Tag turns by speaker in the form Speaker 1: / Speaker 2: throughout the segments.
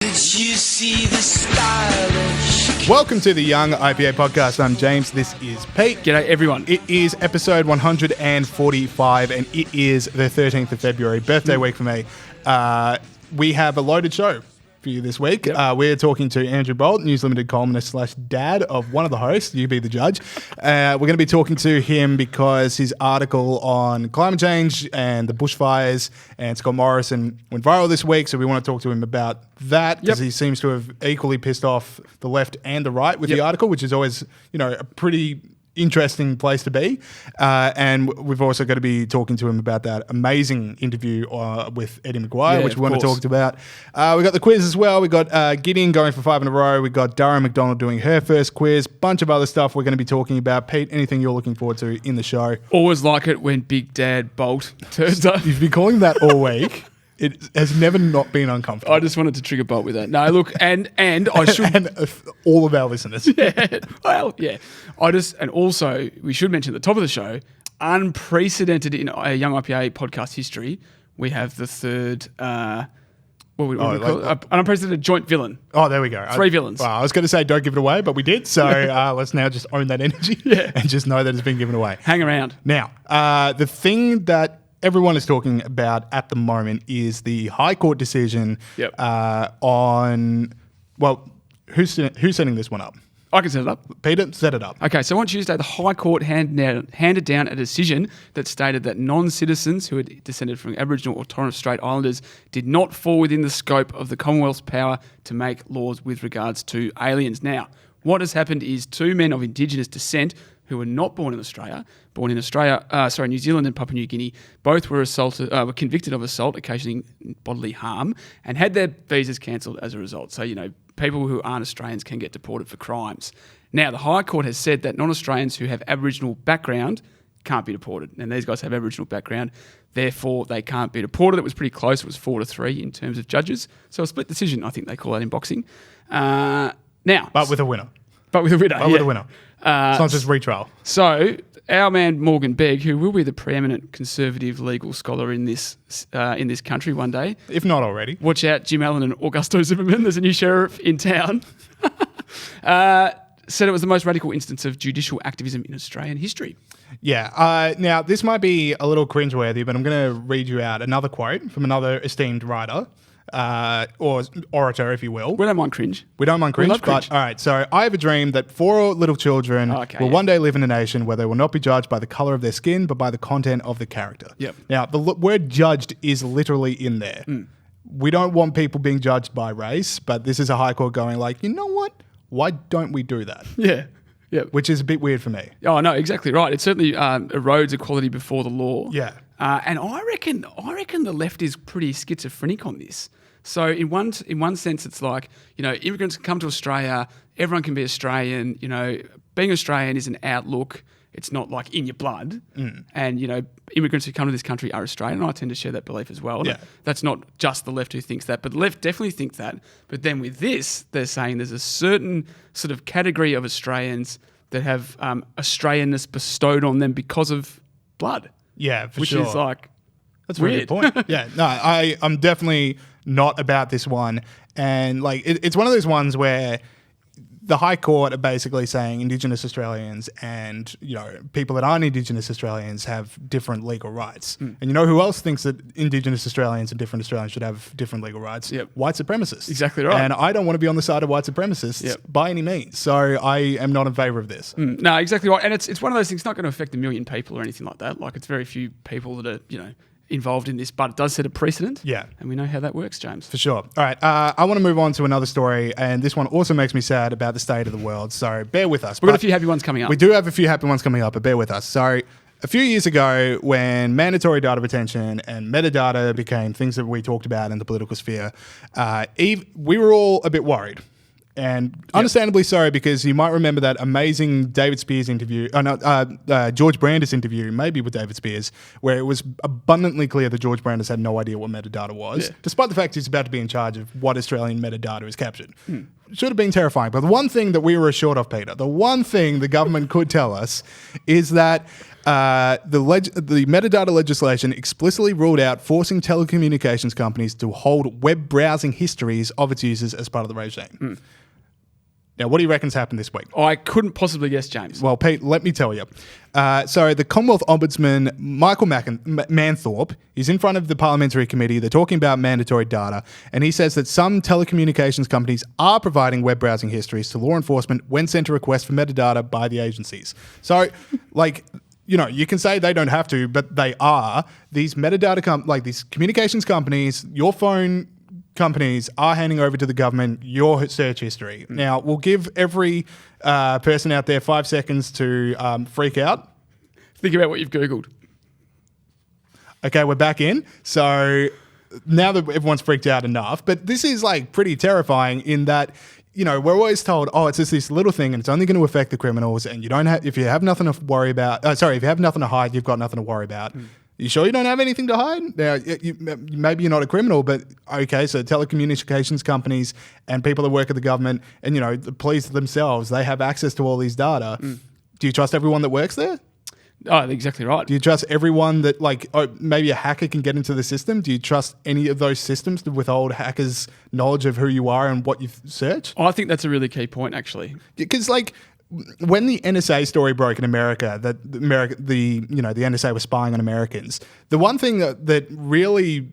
Speaker 1: you see the stylish?
Speaker 2: Welcome to the Young IPA podcast. I'm James. This is Pete.
Speaker 3: G'day, everyone.
Speaker 2: It is episode 145, and it is the 13th of February, birthday week for me. We have a loaded show for you this week.
Speaker 3: Yep.
Speaker 2: We're talking to Andrew Bolt, News Limited columnist / dad of one of the hosts. You be the judge. We're going to be talking to him because his article on climate change and the bushfires and Scott Morrison went viral this week. So we want to talk to him about that because he seems to have equally pissed off the left and the right with the article, which is always, a pretty interesting place to be. And we've also got to be talking to him about that amazing interview with Eddie McGuire, which we want to talk about. We got the quiz as well. We got Gideon going for 5 in a row. We got Dara Macdonald doing her first quiz. Bunch of other stuff we're going to be talking about. Pete, anything you're looking forward to in the show?
Speaker 3: Always like it when Big Dad Bolt turns up.
Speaker 2: You've been calling that all week. It has never not been uncomfortable.
Speaker 3: I just wanted to trigger Bolt with that. No, look, and I should...
Speaker 2: and all of our listeners.
Speaker 3: Yeah, well, yeah. And also, we should mention at the top of the show, unprecedented in a Young IPA podcast history, we have the third... what would we call it? An unprecedented joint villain.
Speaker 2: Oh, there we go. 3 villains. Well, I was going to say don't give it away, but we did. So let's now just own that energy and just know that it's been given away.
Speaker 3: Hang around.
Speaker 2: Now, the thing that everyone is talking about at the moment is the High Court decision on... Well, who's setting this one up?
Speaker 3: I can set it up.
Speaker 2: Peter, set it up.
Speaker 3: Okay, so on Tuesday, the High Court handed down a decision that stated that non-citizens who had descended from Aboriginal or Torres Strait Islanders did not fall within the scope of the Commonwealth's power to make laws with regards to aliens. Now, what has happened is 2 men of Indigenous descent who were not born in Australia, New Zealand and Papua New Guinea, both were were convicted of assault occasioning bodily harm and had their visas cancelled as a result. So, people who aren't Australians can get deported for crimes. Now, the High Court has said that non-Australians who have Aboriginal background can't be deported. And these guys have Aboriginal background, therefore they can't be deported. It was pretty close. It was 4-3 in terms of judges. So a split decision, I think they call that in boxing.
Speaker 2: But with a winner.
Speaker 3: With a winner.
Speaker 2: It's not just retrial.
Speaker 3: So our man Morgan Begg, who will be the preeminent conservative legal scholar in this country one day,
Speaker 2: if not already,
Speaker 3: watch out, Jim Allen and Augusto Zimmerman. There's a new sheriff in town. Said it was the most radical instance of judicial activism in Australian history.
Speaker 2: Yeah. Now this might be a little cringeworthy, but I'm going to read you out another quote from another esteemed writer. Or orator, if you will.
Speaker 3: We don't mind cringe.
Speaker 2: We don't mind cringe, but all right. So I have a dream that 4 little children will one day live in a nation where they will not be judged by the color of their skin, but by the content of the character.
Speaker 3: Yep.
Speaker 2: Now, the word judged is literally in there. We don't want people being judged by race, but this is a High Court going like, you know what? Why don't we do that?
Speaker 3: Yeah. Yeah.
Speaker 2: Which is a bit weird for me.
Speaker 3: Oh, no, exactly right. It certainly erodes equality before the law.
Speaker 2: Yeah.
Speaker 3: And I reckon the left is pretty schizophrenic on this. So in one sense, it's like, immigrants can come to Australia, everyone can be Australian, being Australian is an outlook. It's not like in your blood. And, immigrants who come to this country are Australian. And I tend to share that belief as well.
Speaker 2: Yeah.
Speaker 3: That's not just the left who thinks that, but the left definitely think that. But then with this, they're saying there's a certain sort of category of Australians that have Australianness bestowed on them because of blood.
Speaker 2: Yeah, for
Speaker 3: which
Speaker 2: sure.
Speaker 3: Which is like,
Speaker 2: that's a really good point. Yeah, no, I'm definitely not about this one. And like, it's one of those ones where the High Court are basically saying Indigenous Australians and, people that aren't Indigenous Australians have different legal rights. And who else thinks that Indigenous Australians and different Australians should have different legal rights?
Speaker 3: Yep.
Speaker 2: White supremacists.
Speaker 3: Exactly right.
Speaker 2: And I don't want to be on the side of white supremacists by any means. So I am not in favour of this.
Speaker 3: No, exactly right. And it's one of those things, it's not going to affect 1 million people or anything like that. Like, it's very few people that are, involved in this, but it does set a precedent. Yeah. And we know how that works, James.
Speaker 2: For sure. All right. I want to move on to another story, and this one also makes me sad about the state of the world, so bear with us.
Speaker 3: We've got a few happy ones coming up.
Speaker 2: We do have a few happy ones coming up, but bear with us. So a few years ago, when mandatory data retention and metadata became things that we talked about in the political sphere, we were all a bit worried. And understandably so, because you might remember that amazing David Spears interview, George Brandis interview, maybe with David Spears, where it was abundantly clear that George Brandis had no idea what metadata was, despite the fact he's about to be in charge of what Australian metadata is captured. should have been terrifying. But the one thing that we were assured of, Peter, the one thing the government could tell us is that the metadata legislation explicitly ruled out forcing telecommunications companies to hold web browsing histories of its users as part of the regime. Now, what do you reckon's happened this week?
Speaker 3: I couldn't possibly guess, James.
Speaker 2: Well, Pete, let me tell you. So the Commonwealth Ombudsman, Michael Manthorpe, is in front of the Parliamentary Committee. They're talking about mandatory data. And he says that some telecommunications companies are providing web browsing histories to law enforcement when sent a request for metadata by the agencies. So, you can say they don't have to, but they are. These metadata, these communications companies, your phone companies are handing over to the government your search history. Now, we'll give every person out there 5 seconds to freak out.
Speaker 3: Think about what you've Googled.
Speaker 2: Okay, we're back in. So now that everyone's freaked out enough, but this is pretty terrifying in that, we're always told, it's just this little thing and it's only going to affect the criminals, and you don't have, if you have nothing to worry about, if you have nothing to hide, you've got nothing to worry about. You sure you don't have anything to hide? Now, maybe you're not a criminal, but okay, so telecommunications companies and people that work at the government and, the police themselves, they have access to all these data. Do you trust everyone that works there?
Speaker 3: Oh, exactly right.
Speaker 2: Do you trust everyone that, maybe a hacker can get into the system? Do you trust any of those systems to withhold hackers' knowledge of who you are and what you search?
Speaker 3: I think that's a really key point, actually.
Speaker 2: Because, when the NSA story broke in America, the NSA was spying on Americans. The one thing that really,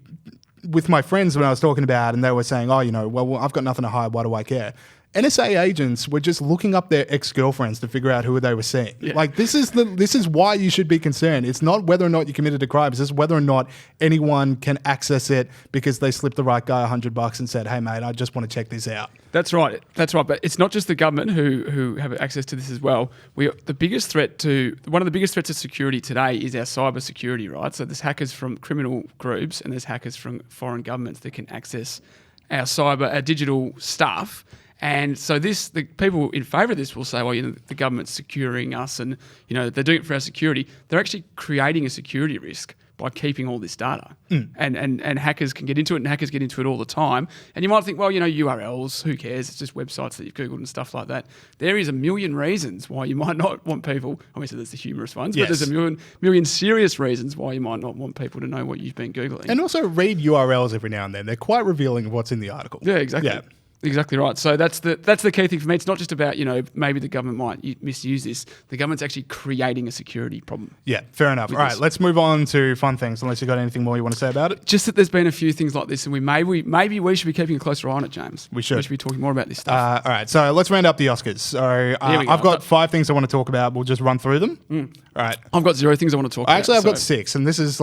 Speaker 2: with my friends when I was talking about, and they were saying, well, I've got nothing to hide. Why do I care? NSA agents were just looking up their ex-girlfriends to figure out who they were seeing. Yeah. This is why you should be concerned. It's not whether or not you committed a crime. It's just whether or not anyone can access it because they slipped the right guy $100 and said, "Hey, mate, I just want to check this out."
Speaker 3: That's right. But it's not just the government who have access to this as well. One of the biggest threats to security today is our cyber security, right? So there's hackers from criminal groups and there's hackers from foreign governments that can access our digital stuff. And so the people in favour of this will say, well, the government's securing us and, they're doing it for our security. They're actually creating a security risk by keeping all this data. And hackers can get into it, and hackers get into it all the time. And you might think, well, URLs, who cares? It's just websites that you've Googled and stuff like that. There is a million reasons why you might not want people, obviously there's the humorous ones, but there's a million serious reasons why you might not want people to know what you've been Googling.
Speaker 2: And also read URLs every now and then. They're quite revealing of what's in the article.
Speaker 3: Yeah, exactly. Yeah. Exactly right. So that's the key thing for me. It's not just about, maybe the government might misuse this. The government's actually creating a security problem. Yeah,
Speaker 2: fair enough. All right, let's move on to fun things, unless you've got anything more you want to say about it.
Speaker 3: Just that there's been a few things like this, and maybe we should be keeping a closer eye on it, James.
Speaker 2: We should
Speaker 3: be talking more about this stuff.
Speaker 2: All right, so let's round up the Oscars. So I've got 5 things I want to talk about. We'll just run through them. All right.
Speaker 3: I've got 0 things I want to talk about.
Speaker 2: Actually, I've got 6, and this is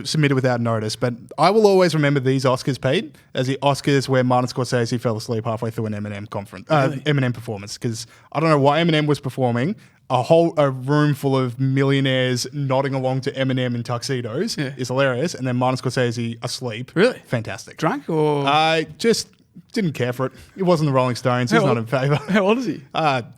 Speaker 2: submitted without notice, but I will always remember these Oscars, Pete, as the Oscars where Martin Scorsese fell asleep halfway through an Eminem Eminem performance, because I don't know why Eminem was performing. A room full of millionaires nodding along to Eminem in tuxedos is hilarious, and then Martin Scorsese asleep.
Speaker 3: Really?
Speaker 2: Fantastic.
Speaker 3: Drunk or?
Speaker 2: I just didn't care for it. It wasn't the Rolling Stones. He's not in favour.
Speaker 3: How old is he?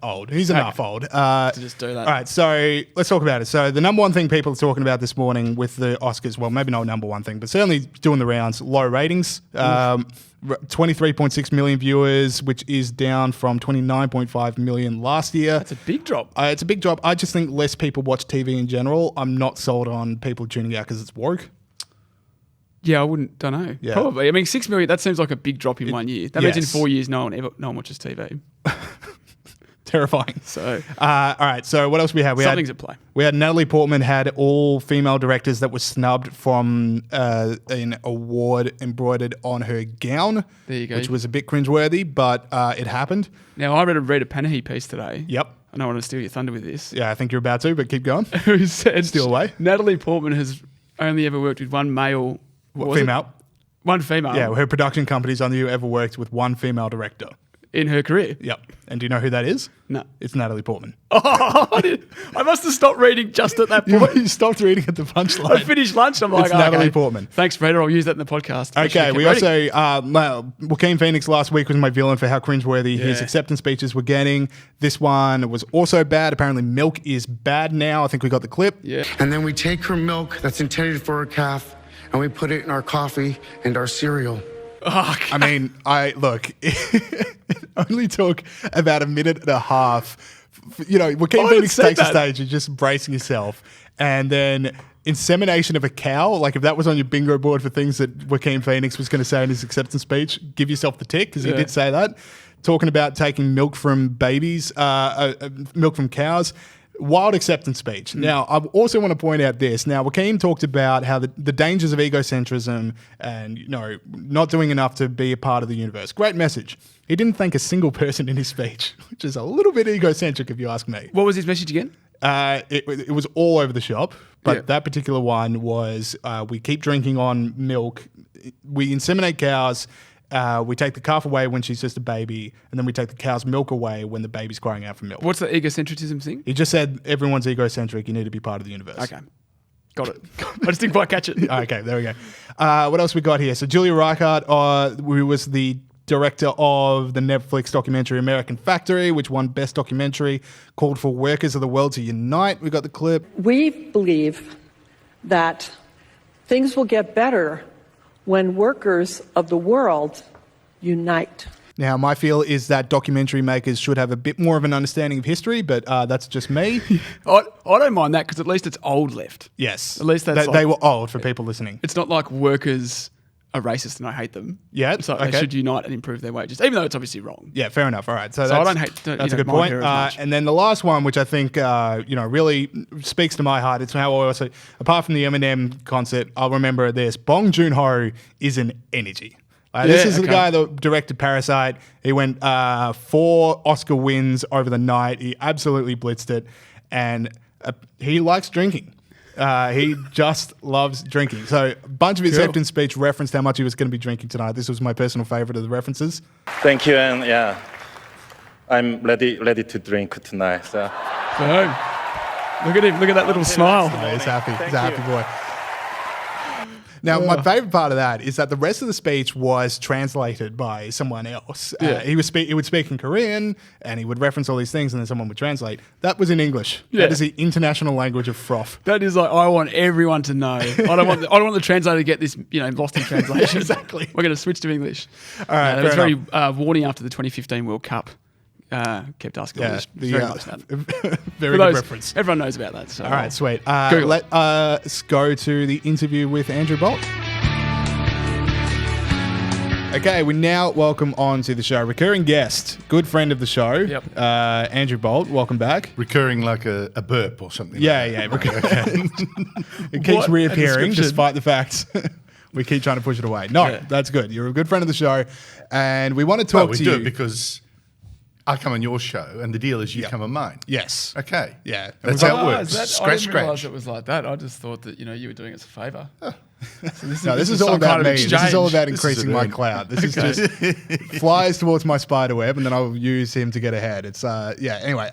Speaker 2: Old. He's enough old.
Speaker 3: To just do that.
Speaker 2: All right, so let's talk about it. So the number one thing people are talking about this morning with the Oscars, well, maybe not number one thing, but certainly doing the rounds, low ratings. 23.6 million viewers, which is down from 29.5 million last year.
Speaker 3: That's a big drop.
Speaker 2: It's a big drop. I just think less people watch TV in general. I'm not sold on people tuning out because it's woke.
Speaker 3: Yeah, I don't know.
Speaker 2: Yeah.
Speaker 3: Probably. I mean, 6 million, that seems like a big drop in 1 year. That means in 4 years, no one watches TV.
Speaker 2: Terrifying.
Speaker 3: So,
Speaker 2: all right. So what else we had?
Speaker 3: Something's at play.
Speaker 2: We had Natalie Portman had all female directors that were snubbed from an award embroidered on her gown.
Speaker 3: There you go.
Speaker 2: Which was a bit cringeworthy, but it happened.
Speaker 3: Now, I read a Panahi piece today.
Speaker 2: Yep.
Speaker 3: I don't want to steal your thunder with this.
Speaker 2: Yeah, I think you're about to, but keep going.
Speaker 3: Who said
Speaker 2: steal away?
Speaker 3: Natalie Portman has only ever worked with one male.
Speaker 2: Female.
Speaker 3: One female.
Speaker 2: Yeah, her production company's only ever worked with one female director.
Speaker 3: In her career?
Speaker 2: Yep. And do you know who that is?
Speaker 3: No.
Speaker 2: It's Natalie Portman.
Speaker 3: Oh, I must have stopped reading just at that point.
Speaker 2: You stopped reading at the punchline.
Speaker 3: I finished lunch. I'm like,
Speaker 2: it's Natalie Portman.
Speaker 3: Thanks, Peter. I'll use that in the podcast.
Speaker 2: Okay, we also, Joaquin Phoenix last week was my villain for how cringeworthy his acceptance speeches were getting. This one was also bad. Apparently milk is bad now. I think we got the clip.
Speaker 3: Yeah.
Speaker 4: And then we take her milk that's intended for her calf and we put it in our coffee and our cereal.
Speaker 3: Oh,
Speaker 2: I mean, look, only took about a minute and a half. Joaquin
Speaker 3: I
Speaker 2: Phoenix
Speaker 3: said
Speaker 2: takes the
Speaker 3: that.
Speaker 2: stage, you're just bracing yourself. And then insemination of a cow, like if that was on your bingo board for things that Joaquin Phoenix was going to say in his acceptance speech, give yourself the tick because he did say that. Talking about taking milk from babies, milk from cows. Wild acceptance speech. Now, I also want to point out this. Now, Joaquin talked about how the dangers of egocentrism and, not doing enough to be a part of the universe. Great message. He didn't thank a single person in his speech, which is a little bit egocentric if you ask me.
Speaker 3: What was his message again?
Speaker 2: It was all over the shop, but that particular one was we keep drinking on milk. We inseminate cows. We take the calf away when she's just a baby, and then we take the cow's milk away when the baby's crying out for milk.
Speaker 3: What's the egocentrism thing?
Speaker 2: He just said everyone's egocentric. You need to be part of the universe.
Speaker 3: Okay. Got it. I just didn't quite catch it.
Speaker 2: Okay, there we go. What else we got here? So Julia Reichert, who was the director of the Netflix documentary American Factory, which won Best Documentary, called for workers of the world to unite. We got the clip.
Speaker 5: We believe that things will get better when workers of the world unite.
Speaker 2: Now, my feel is that documentary makers should have a bit more of an understanding of history, but that's just me.
Speaker 3: I don't mind that because at least it's old left.
Speaker 2: Yes.
Speaker 3: At least that's
Speaker 2: they were old for people listening.
Speaker 3: It's not like workers are racist and I hate them.
Speaker 2: Yeah,
Speaker 3: So
Speaker 2: okay.
Speaker 3: they should unite and improve their wages, even though it's obviously wrong.
Speaker 2: Yeah, fair enough. All right. So
Speaker 3: I
Speaker 2: that's
Speaker 3: don't
Speaker 2: a good
Speaker 3: mind
Speaker 2: point.
Speaker 3: her as much.
Speaker 2: And then the last one, which I think really speaks to my heart, it's how I also, apart from the Eminem concert, I'll remember this. Bong Joon-ho is an energy. This is the guy that directed Parasite. He went 4 Oscar wins over the night. He absolutely blitzed it. And he likes drinking. He just loves drinking. So a bunch of his acceptance speech referenced how much he was going to be drinking tonight. This was my personal favorite of the references.
Speaker 6: Thank you, and yeah, I'm ready to drink tonight. So.
Speaker 3: Boom. Look at him. Look at that little smile.
Speaker 2: He's happy. He's a happy boy. Now, my favorite part of that is that the rest of the speech was translated by someone else. He would speak in Korean, and he would reference all these things, and then someone would translate. That was in English.
Speaker 3: Yeah.
Speaker 2: That is the international language of froth.
Speaker 3: That is like, I want everyone to know. I don't want the translator to get this, lost in translation.
Speaker 2: Exactly.
Speaker 3: We're going to switch to English.
Speaker 2: All right,
Speaker 3: It was
Speaker 2: fair
Speaker 3: very warning after the 2015 World Cup. Kept asking all this. Very much that.
Speaker 2: Very good reference.
Speaker 3: Everyone knows about that. So
Speaker 2: All right, sweet.
Speaker 3: Google it.
Speaker 2: Let's go to the interview with Andrew Bolt. Okay, we now welcome on to the show recurring guest, good friend of the show, Andrew Bolt. Welcome back.
Speaker 7: Recurring like a burp or something.
Speaker 2: Yeah. It keeps reappearing
Speaker 3: description.
Speaker 2: despite the fact we keep trying to push it away. No,
Speaker 3: Yeah.
Speaker 2: that's good. You're a good friend of the show, and we want to talk
Speaker 7: we
Speaker 2: to
Speaker 7: do
Speaker 2: you
Speaker 7: it because I come on your show and the deal is you come on mine.
Speaker 2: Yes.
Speaker 7: Okay.
Speaker 2: Yeah.
Speaker 7: That's how it works.
Speaker 3: I
Speaker 7: Scratch,
Speaker 3: didn't realise
Speaker 7: scratch.
Speaker 3: it was like that. I just thought that you were doing us a favour. So
Speaker 2: This is all
Speaker 3: some
Speaker 2: about
Speaker 3: kind of
Speaker 2: me. This is all
Speaker 3: exchange.
Speaker 2: about
Speaker 7: This
Speaker 2: increasing
Speaker 7: is
Speaker 2: my
Speaker 7: an-
Speaker 2: clout. This is just flies towards my spider web, and then I'll use him to get ahead. It's Anyway,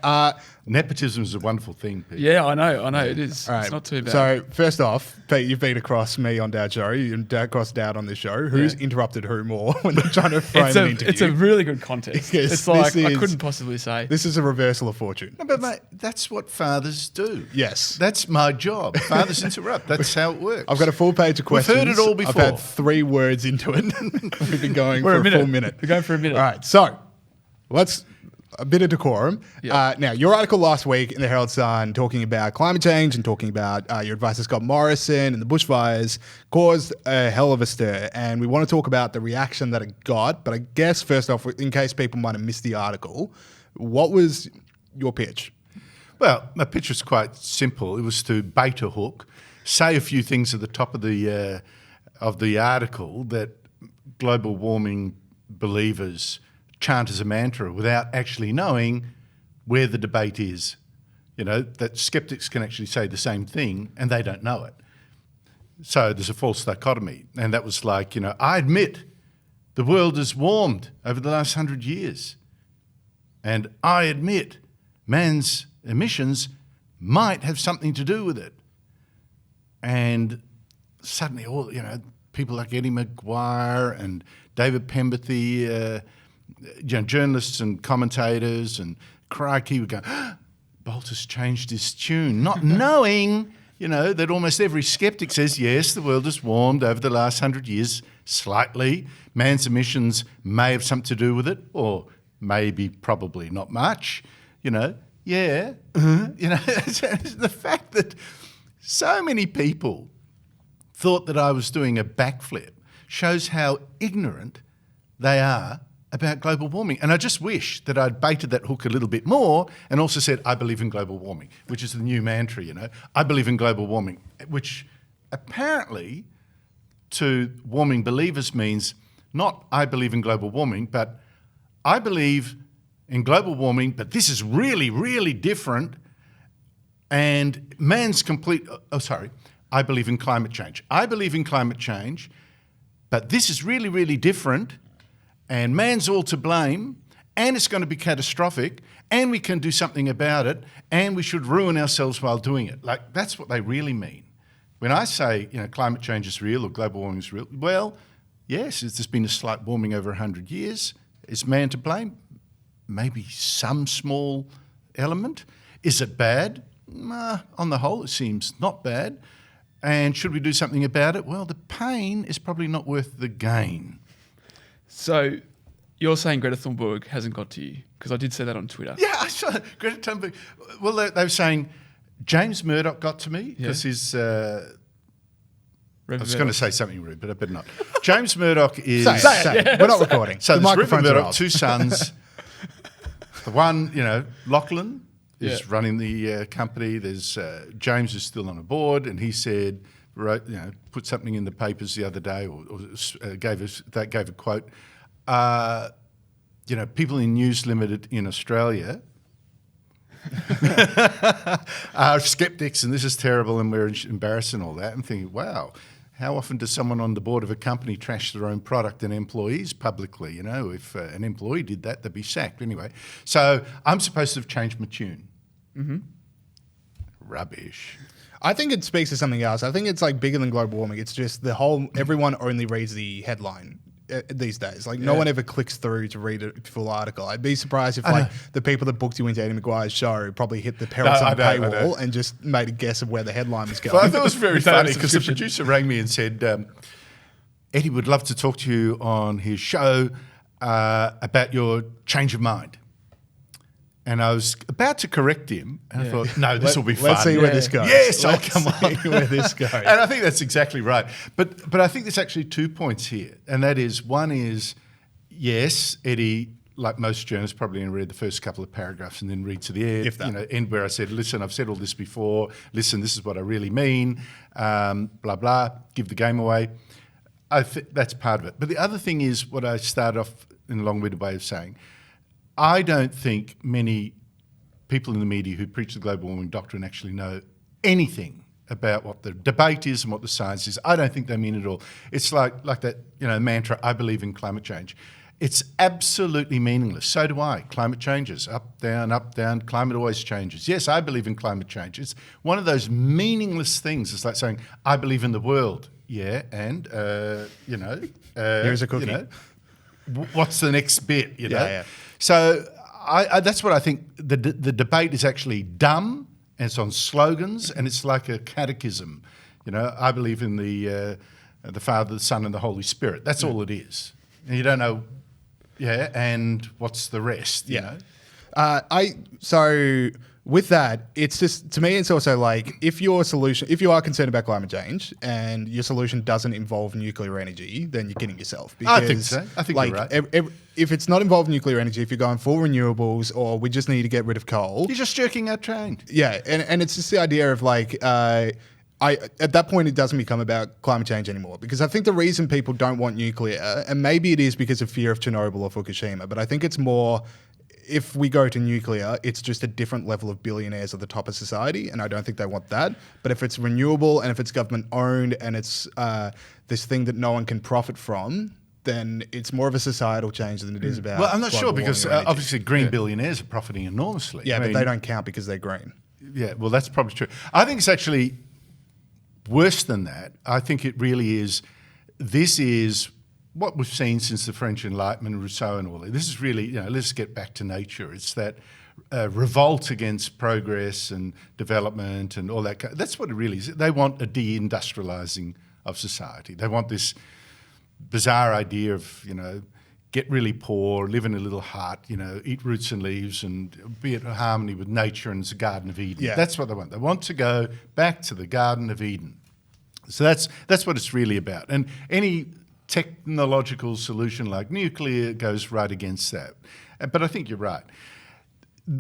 Speaker 7: Nepotism is a wonderful thing, Pete.
Speaker 3: Yeah, I know. It is.
Speaker 2: all right.
Speaker 3: It's not too bad.
Speaker 2: So first off, Pete, you've been across me on Dad's show. You've been across Dad on this show. Who's interrupted who more when they're trying to frame an interview?
Speaker 3: it's a really good contest.
Speaker 2: Yes,
Speaker 3: it's like
Speaker 2: this
Speaker 3: I
Speaker 2: is-
Speaker 3: couldn't possibly say.
Speaker 2: This is a reversal of fortune.
Speaker 7: No, but mate, that's what fathers do.
Speaker 2: Yes.
Speaker 7: That's my job. Fathers interrupt. That's how it works.
Speaker 2: I've got a full page of
Speaker 7: We've
Speaker 2: questions.
Speaker 7: heard it all before.
Speaker 2: I've had 3 words into it. We've been going
Speaker 3: We're
Speaker 2: for
Speaker 3: a
Speaker 2: a
Speaker 3: minute.
Speaker 2: full minute.
Speaker 3: We're going for a minute.
Speaker 2: All right, so let's a bit of decorum.
Speaker 3: Yeah.
Speaker 2: Now, your article last week in the Herald Sun talking about climate change and talking about your advice to Scott Morrison and the bushfires caused a hell of a stir. And we want to talk about the reaction that it got. But I guess first off, in case people might have missed the article, what was your pitch?
Speaker 7: Well, my pitch was quite simple. It was to bait a hook, say a few things at the top of the article that global warming believers chant as a mantra without actually knowing where the debate is. That skeptics can actually say the same thing and they don't know it. So there's a false dichotomy. And that was like, I admit the world has warmed over the last 100 years. And I admit man's emissions might have something to do with it. And suddenly people like Eddie McGuire and David Pemberthy, journalists and commentators and crikey would go, Bolt has changed his tune, not knowing, that almost every skeptic says, yes, the world has warmed over the last 100 years slightly. Man's emissions may have something to do with it, or maybe, probably not much, you know, yeah. You know, the fact that so many people thought that I was doing a backflip shows how ignorant they are about global warming. And I just wish that I'd baited that hook a little bit more and also said, I believe in global warming, which is the new mantra, you know. I believe in global warming, which apparently to warming believers means not I believe in global warming, but I believe in global warming, but this is really, really different. And man's complete, I believe in climate change. I believe in climate change, but this is really, really different. And man's all to blame, and it's going to be catastrophic, and we can do something about it, and we should ruin ourselves while doing it. Like, that's what they really mean. When I say, you know, climate change is real or global warming is real, well, yes, there's been a slight warming over 100 years. Is man to blame? Maybe some small element. Is it bad? On the whole, it seems not bad. And should we do something about it? Well, the pain is probably not worth the gain.
Speaker 3: So you're saying Greta Thunberg hasn't got to you? Because I did say that on Twitter.
Speaker 7: Yeah, I saw Greta Thunberg. Well, they were saying James Murdoch got to me because his... I was going to say something rude, but I better not. James Murdoch is...
Speaker 2: Say it. We're not recording.
Speaker 7: So
Speaker 2: The
Speaker 7: there's Rupert
Speaker 2: microphones are
Speaker 7: Murdoch,
Speaker 2: off.
Speaker 7: 2 sons. The one, you know, Lachlan is running the company. There's James is still on a board, and he said, put something in the papers the other day, or gave a quote. You know, people in News Limited in Australia are skeptics, and this is terrible, and we're embarrassed and all that. I'm thinking, wow. How often does someone on the board of a company trash their own product and employees publicly? You know, if an employee did that, they'd be sacked. Anyway, so I'm supposed to have changed my tune. Mm-hmm. Rubbish.
Speaker 2: I think it speaks to something else. I think it's like bigger than global warming. It's just the whole, everyone only reads the headline these days. Like no one ever clicks through to read a full article. I'd be surprised if like the people that booked you into Eddie McGuire's show probably hit the parents on the paywall and just made a guess of where the headline was going.
Speaker 7: Well, I thought it was very funny because the producer rang me and said, Eddie would love to talk to you on his show about your change of mind. And I was about to correct him, and I thought, no, this will be fun.
Speaker 2: Let's see where this goes.
Speaker 7: Yes,
Speaker 2: come on. Where this goes.
Speaker 7: And I think that's exactly right. But I think there's actually 2 points here, and that is, one is, yes, Eddie, like most journalists, probably only read the first couple of paragraphs and then read to the end,
Speaker 2: If that.
Speaker 7: End where I said, listen, I've said all this before. Listen, this is what I really mean. Blah, blah, give the game away. I think that's part of it. But the other thing is what I started off in a long-winded way of saying. I don't think many people in the media who preach the global warming doctrine actually know anything about what the debate is and what the science is. I don't think they mean it at all. It's like that, mantra, I believe in climate change. It's absolutely meaningless. So do I. Climate changes, up, down, climate always changes. Yes, I believe in climate change. It's one of those meaningless things. It's like saying, I believe in the world. Yeah, and,
Speaker 2: here's a cookie.
Speaker 7: What's the next bit, you know?
Speaker 2: Yeah.
Speaker 7: So I that's what I think. The debate is actually dumb, and it's on slogans, and it's like a catechism. I believe in the Father, the Son, and the Holy Spirit. That's all it is. And you don't know, and what's the rest, you know?
Speaker 2: So with that, it's just, to me, it's also like, if you are concerned about climate change and your solution doesn't involve nuclear energy, then you're kidding yourself. Because,
Speaker 7: I think so. I think you're right.
Speaker 2: If it's not involved in nuclear energy, if you're going full renewables, or we just need to get rid of coal.
Speaker 7: You're just jerking our train.
Speaker 2: Yeah, and it's just the idea of like, at that point, it doesn't become about climate change anymore, because I think the reason people don't want nuclear, and maybe it is because of fear of Chernobyl or Fukushima, but I think it's more, if we go to nuclear, it's just a different level of billionaires at the top of society, and I don't think they want that. But if it's renewable and if it's government owned and it's this thing that no one can profit from, then it's more of a societal change than it is about.
Speaker 7: Well, I'm not sure, because
Speaker 2: global warming or energy.
Speaker 7: obviously green billionaires are profiting enormously.
Speaker 2: Yeah, but they don't count because they're green.
Speaker 7: Yeah, well, that's probably true. I think it's actually worse than that. I think it really is. This is what we've seen since the French Enlightenment, Rousseau and all that. This is really, let's get back to nature. It's that revolt against progress and development and all that. That's what it really is. They want a deindustrializing of society. They want this bizarre idea of, get really poor, live in a little hut, eat roots and leaves and be in harmony with nature and it's a Garden of Eden.
Speaker 2: Yeah.
Speaker 7: That's what they want. They want to go back to the Garden of Eden. So that's what it's really about. And any technological solution like nuclear goes right against that. But I think you're right.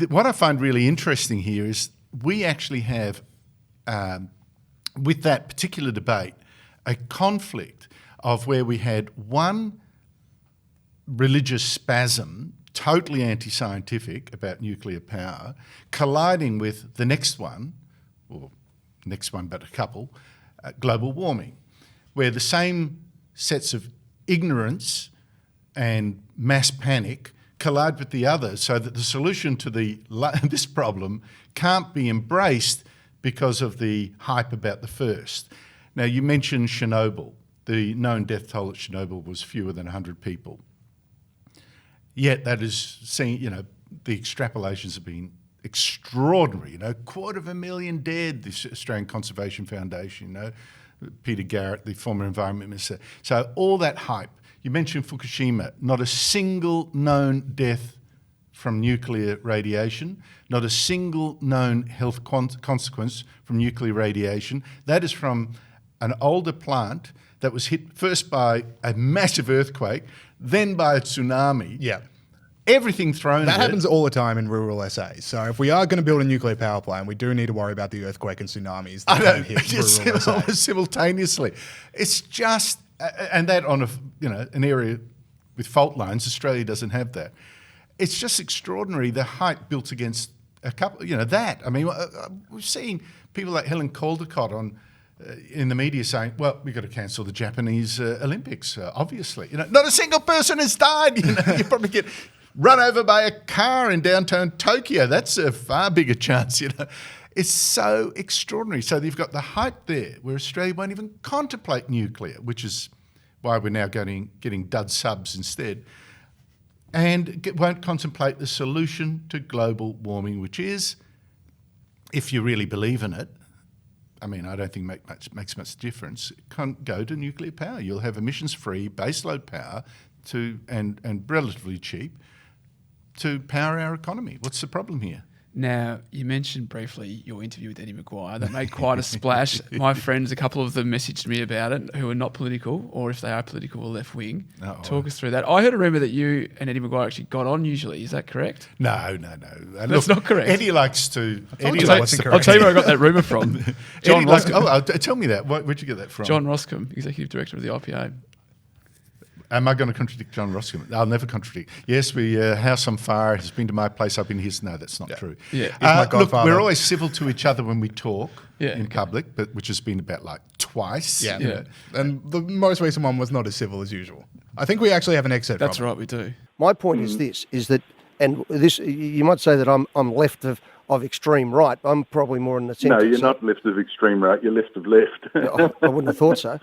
Speaker 7: What I find really interesting here is we actually have, with that particular debate, a conflict of where we had one religious spasm, totally anti-scientific about nuclear power, colliding with the next one, or next one but a couple, global warming, where the same sets of ignorance and mass panic collide with the other, so that the solution to this problem can't be embraced because of the hype about the first. Now, you mentioned Chernobyl. The known death toll at Chernobyl was fewer than 100 people. Yet that is seen, the extrapolations have been extraordinary. 250,000 dead, the Australian Conservation Foundation, Peter Garrett, the former Environment Minister. So all that hype. You mentioned Fukushima, not a single known death from nuclear radiation, not a single known health consequence from nuclear radiation. That is from an older plant that was hit first by a massive earthquake, then by a tsunami.
Speaker 2: Yeah.
Speaker 7: Everything thrown
Speaker 2: That
Speaker 7: at it.
Speaker 2: happens all the time in rural SA. So if we are going to build a nuclear power plant, we do need to worry about the earthquake and tsunamis that can hit rural SA.
Speaker 7: Almost simultaneously. It's just, and that on an area with fault lines, Australia doesn't have that. It's just extraordinary, the hype built against a couple, that. I mean, we've seen people like Helen Caldicott in the media saying, well, we've got to cancel the Japanese Olympics, obviously. Not a single person has died. You probably get run over by a car in downtown Tokyo. That's a far bigger chance, It's so extraordinary. So you've got the hype there where Australia won't even contemplate nuclear, which is why we're now getting dud subs instead, and won't contemplate the solution to global warming, which is, if you really believe in it, I mean, I don't think makes much difference. Go to nuclear power. You'll have emissions-free baseload power and relatively cheap to power our economy. What's the problem here?
Speaker 3: Now, you mentioned briefly your interview with Eddie McGuire. That made quite a splash. My friends, a couple of them messaged me about it, who are not political, or if they are political, or left-wing. Talk us through that. I heard a rumour that you and Eddie McGuire actually got on usually. Is that correct?
Speaker 7: No.
Speaker 3: That's not correct.
Speaker 7: Eddie likes to...
Speaker 2: I'll
Speaker 3: tell you where I got that rumour from. John Roscombe.
Speaker 7: Tell me that. Where'd you get that from?
Speaker 3: John Roscombe, Executive Director of the IPA.
Speaker 7: Am I going to contradict John Roscombe? I'll never contradict. Yes, House on Fire has been to my place. I've been his. No, that's not true.
Speaker 3: Yeah.
Speaker 2: He's my godfather.
Speaker 7: Look, we're always civil to each other when we talk in public, which has been about twice.
Speaker 2: Yeah. And the most recent one was not as civil as usual. I think we actually have an exit.
Speaker 3: That's right, we do.
Speaker 8: My point is this: is that, and this you might say that I'm left of extreme right. I'm probably more in the centre.
Speaker 9: No, you're not left of extreme right. You're left of left.
Speaker 8: I wouldn't have thought so.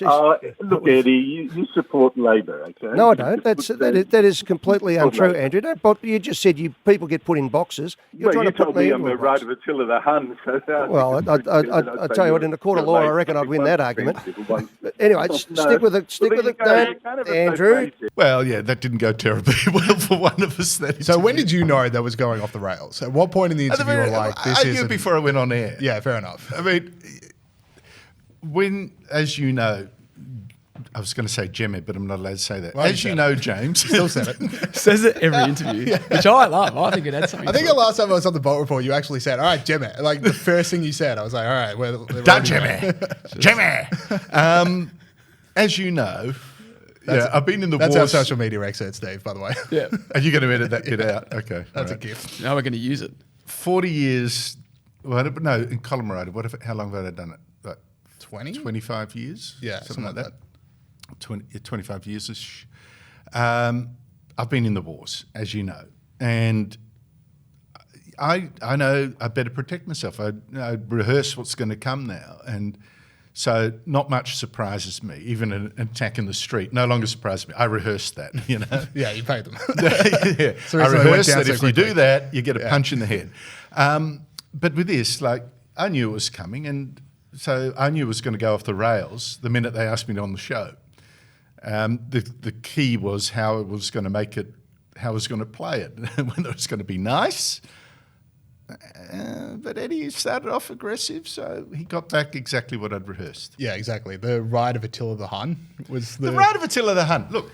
Speaker 9: Look, Eddie, you support Labor, okay?
Speaker 8: No, I don't. That is completely untrue, Andrew. But you just said people get put in boxes. You're trying to put me
Speaker 9: on the right of Attila the Hun. So
Speaker 8: well, I tell you what, in a court of law, I reckon I'd win that argument. But anyway, stick with it, Andrew.
Speaker 7: Well, yeah, that didn't go terribly well for one of us.
Speaker 2: So when did you know that was going off the rails? At what point in the interview were like, this is...
Speaker 7: I knew before I went on air.
Speaker 2: Yeah, fair enough.
Speaker 7: I mean... When, as you know, I was going to say Gemma, but I'm not allowed to say that. Well, as you know, James.
Speaker 2: Still said it.
Speaker 3: Says it every interview, which I love. I think it adds something.
Speaker 2: I think the last time I was on the Bolt Report, you actually said, all right, Gemma. Like the first thing you said, I was like, all right, we're
Speaker 7: Gemma. Gemma. As you know, I've been in the wars.
Speaker 2: That's our social media expert, Steve, by the way.
Speaker 3: Yeah.
Speaker 7: Are you going to edit that bit out? Okay.
Speaker 2: That's a gift.
Speaker 3: Now we're going to use it.
Speaker 7: 40 years, in Colorado, how long have I done it? 25 years?
Speaker 2: Yeah,
Speaker 7: something like that. 25 years-ish. I've been in the wars, as you know. And I know I better protect myself. I rehearse what's going to come now. And so not much surprises me. Even an attack in the street no longer surprises me. I rehearsed that,
Speaker 2: Yeah, you paid them.
Speaker 7: Yeah.
Speaker 2: So
Speaker 7: I rehearsed that if
Speaker 2: quickly.
Speaker 7: you do that, you get a punch in the head. But with this, I knew it was coming, and so I knew it was going to go off the rails the minute they asked me on the show. The key was how it was going to make it, how it was going to play it, whether it was going to be nice. But Eddie started off aggressive, so he got back exactly what I'd rehearsed.
Speaker 2: Yeah, exactly. The ride of Attila the Hun was
Speaker 7: The ride of Attila the Hun. Look,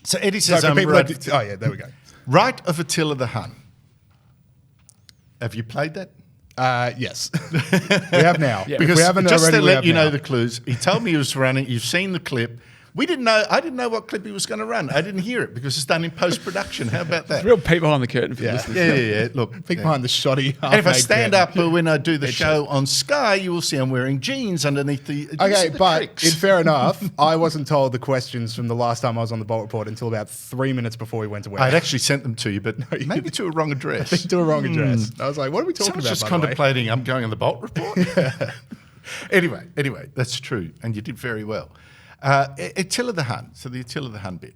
Speaker 7: so Eddie says,
Speaker 2: So for
Speaker 7: I'm
Speaker 2: people
Speaker 7: right.
Speaker 2: that- oh yeah, there we go.
Speaker 7: Rite of Attila the Hun. Have you played that?
Speaker 2: Yes, we have now.
Speaker 3: Yeah.
Speaker 7: Because
Speaker 2: we haven't
Speaker 7: just
Speaker 2: already,
Speaker 7: to
Speaker 2: we
Speaker 7: let
Speaker 2: have
Speaker 7: you know
Speaker 2: now.
Speaker 7: the clues, he told me he was running. You've seen the clip. We didn't know. I didn't know what clip he was going to run. I didn't hear it because it's done in post production. How about that?
Speaker 3: It's real peek behind the curtain for
Speaker 2: Yeah.
Speaker 3: listeners.
Speaker 7: Yeah. Look,
Speaker 2: Peek
Speaker 7: yeah.
Speaker 2: behind the shoddy.
Speaker 7: And if I
Speaker 2: half-made
Speaker 7: stand
Speaker 2: curtain.
Speaker 7: up when I do the show on Sky, you will see I'm wearing jeans underneath the. do you see
Speaker 2: Okay,
Speaker 7: the
Speaker 2: but
Speaker 7: tricks?
Speaker 2: in fair enough, I wasn't told the questions from the last time I was on the Bolt Report until about 3 minutes before we went to work.
Speaker 7: I'd actually sent them to you, but
Speaker 2: you
Speaker 7: maybe to a wrong address.
Speaker 2: to a wrong address. I was like, what are we talking
Speaker 7: Someone's
Speaker 2: about?
Speaker 7: just
Speaker 2: by the way?
Speaker 7: contemplating I'm going on the Bolt Report. Anyway, that's true, and you did very well. Attila the Hun, so the Attila the Hun bit.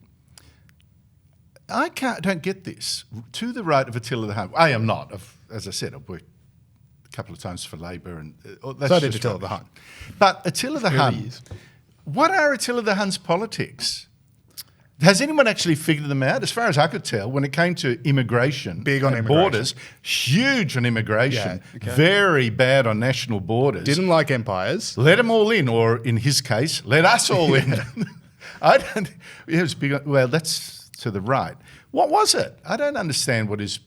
Speaker 7: I don't get this. To the right of Attila the Hun, I am not. As I said, I've worked a couple of times for Labor, and that's
Speaker 2: So did
Speaker 7: just
Speaker 2: Attila the
Speaker 7: rubbish.
Speaker 2: Hun.
Speaker 7: But Attila the Hun, what are Attila the Hun's politics? Has anyone actually figured them out? As far as I could tell, when it came to immigration,
Speaker 2: Big on
Speaker 7: and
Speaker 2: immigration.
Speaker 7: borders, huge on immigration,
Speaker 2: Yeah, okay.
Speaker 7: very bad on national borders.
Speaker 2: Didn't like empires.
Speaker 7: Let them all in, or in his case, let us all in. I don't. It was big. Well, that's to the right. What was it? I don't understand what his.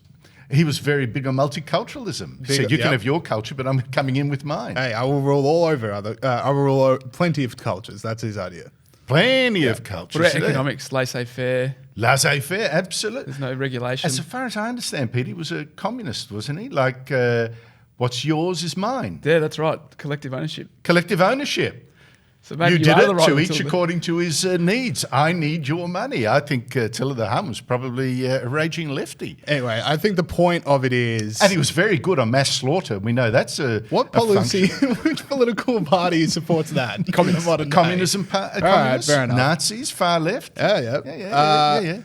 Speaker 7: He was very big on multiculturalism. He said, "You can
Speaker 2: yep.
Speaker 7: have your culture, but I'm coming in with mine."
Speaker 2: Hey, I will rule all over other. I will rule plenty of cultures. That's his idea.
Speaker 7: Plenty of cultures.
Speaker 3: What about
Speaker 7: there.
Speaker 3: economics, laissez-faire?
Speaker 7: Laissez-faire, absolutely.
Speaker 3: There's no regulation.
Speaker 7: As far as I understand, Pete, he was a communist, wasn't he? Like, what's yours is mine.
Speaker 3: Yeah, that's right. Collective ownership.
Speaker 7: Collective ownership.
Speaker 3: So maybe
Speaker 7: You did
Speaker 3: are
Speaker 7: it
Speaker 3: the right
Speaker 7: to
Speaker 3: until
Speaker 7: each
Speaker 3: the-
Speaker 7: according to his needs. I need your money. I think Attila the Hun was probably a raging lefty.
Speaker 2: Anyway, I think the point of it is.
Speaker 7: And he was very good on mass slaughter. We know that's a
Speaker 2: what
Speaker 7: a
Speaker 2: policy?
Speaker 7: function.
Speaker 2: Which political party supports that?
Speaker 7: Communism,
Speaker 2: Modern day?
Speaker 7: communism, communists,
Speaker 2: fair enough.
Speaker 7: Nazis, far left.
Speaker 2: Yeah.
Speaker 7: Yeah.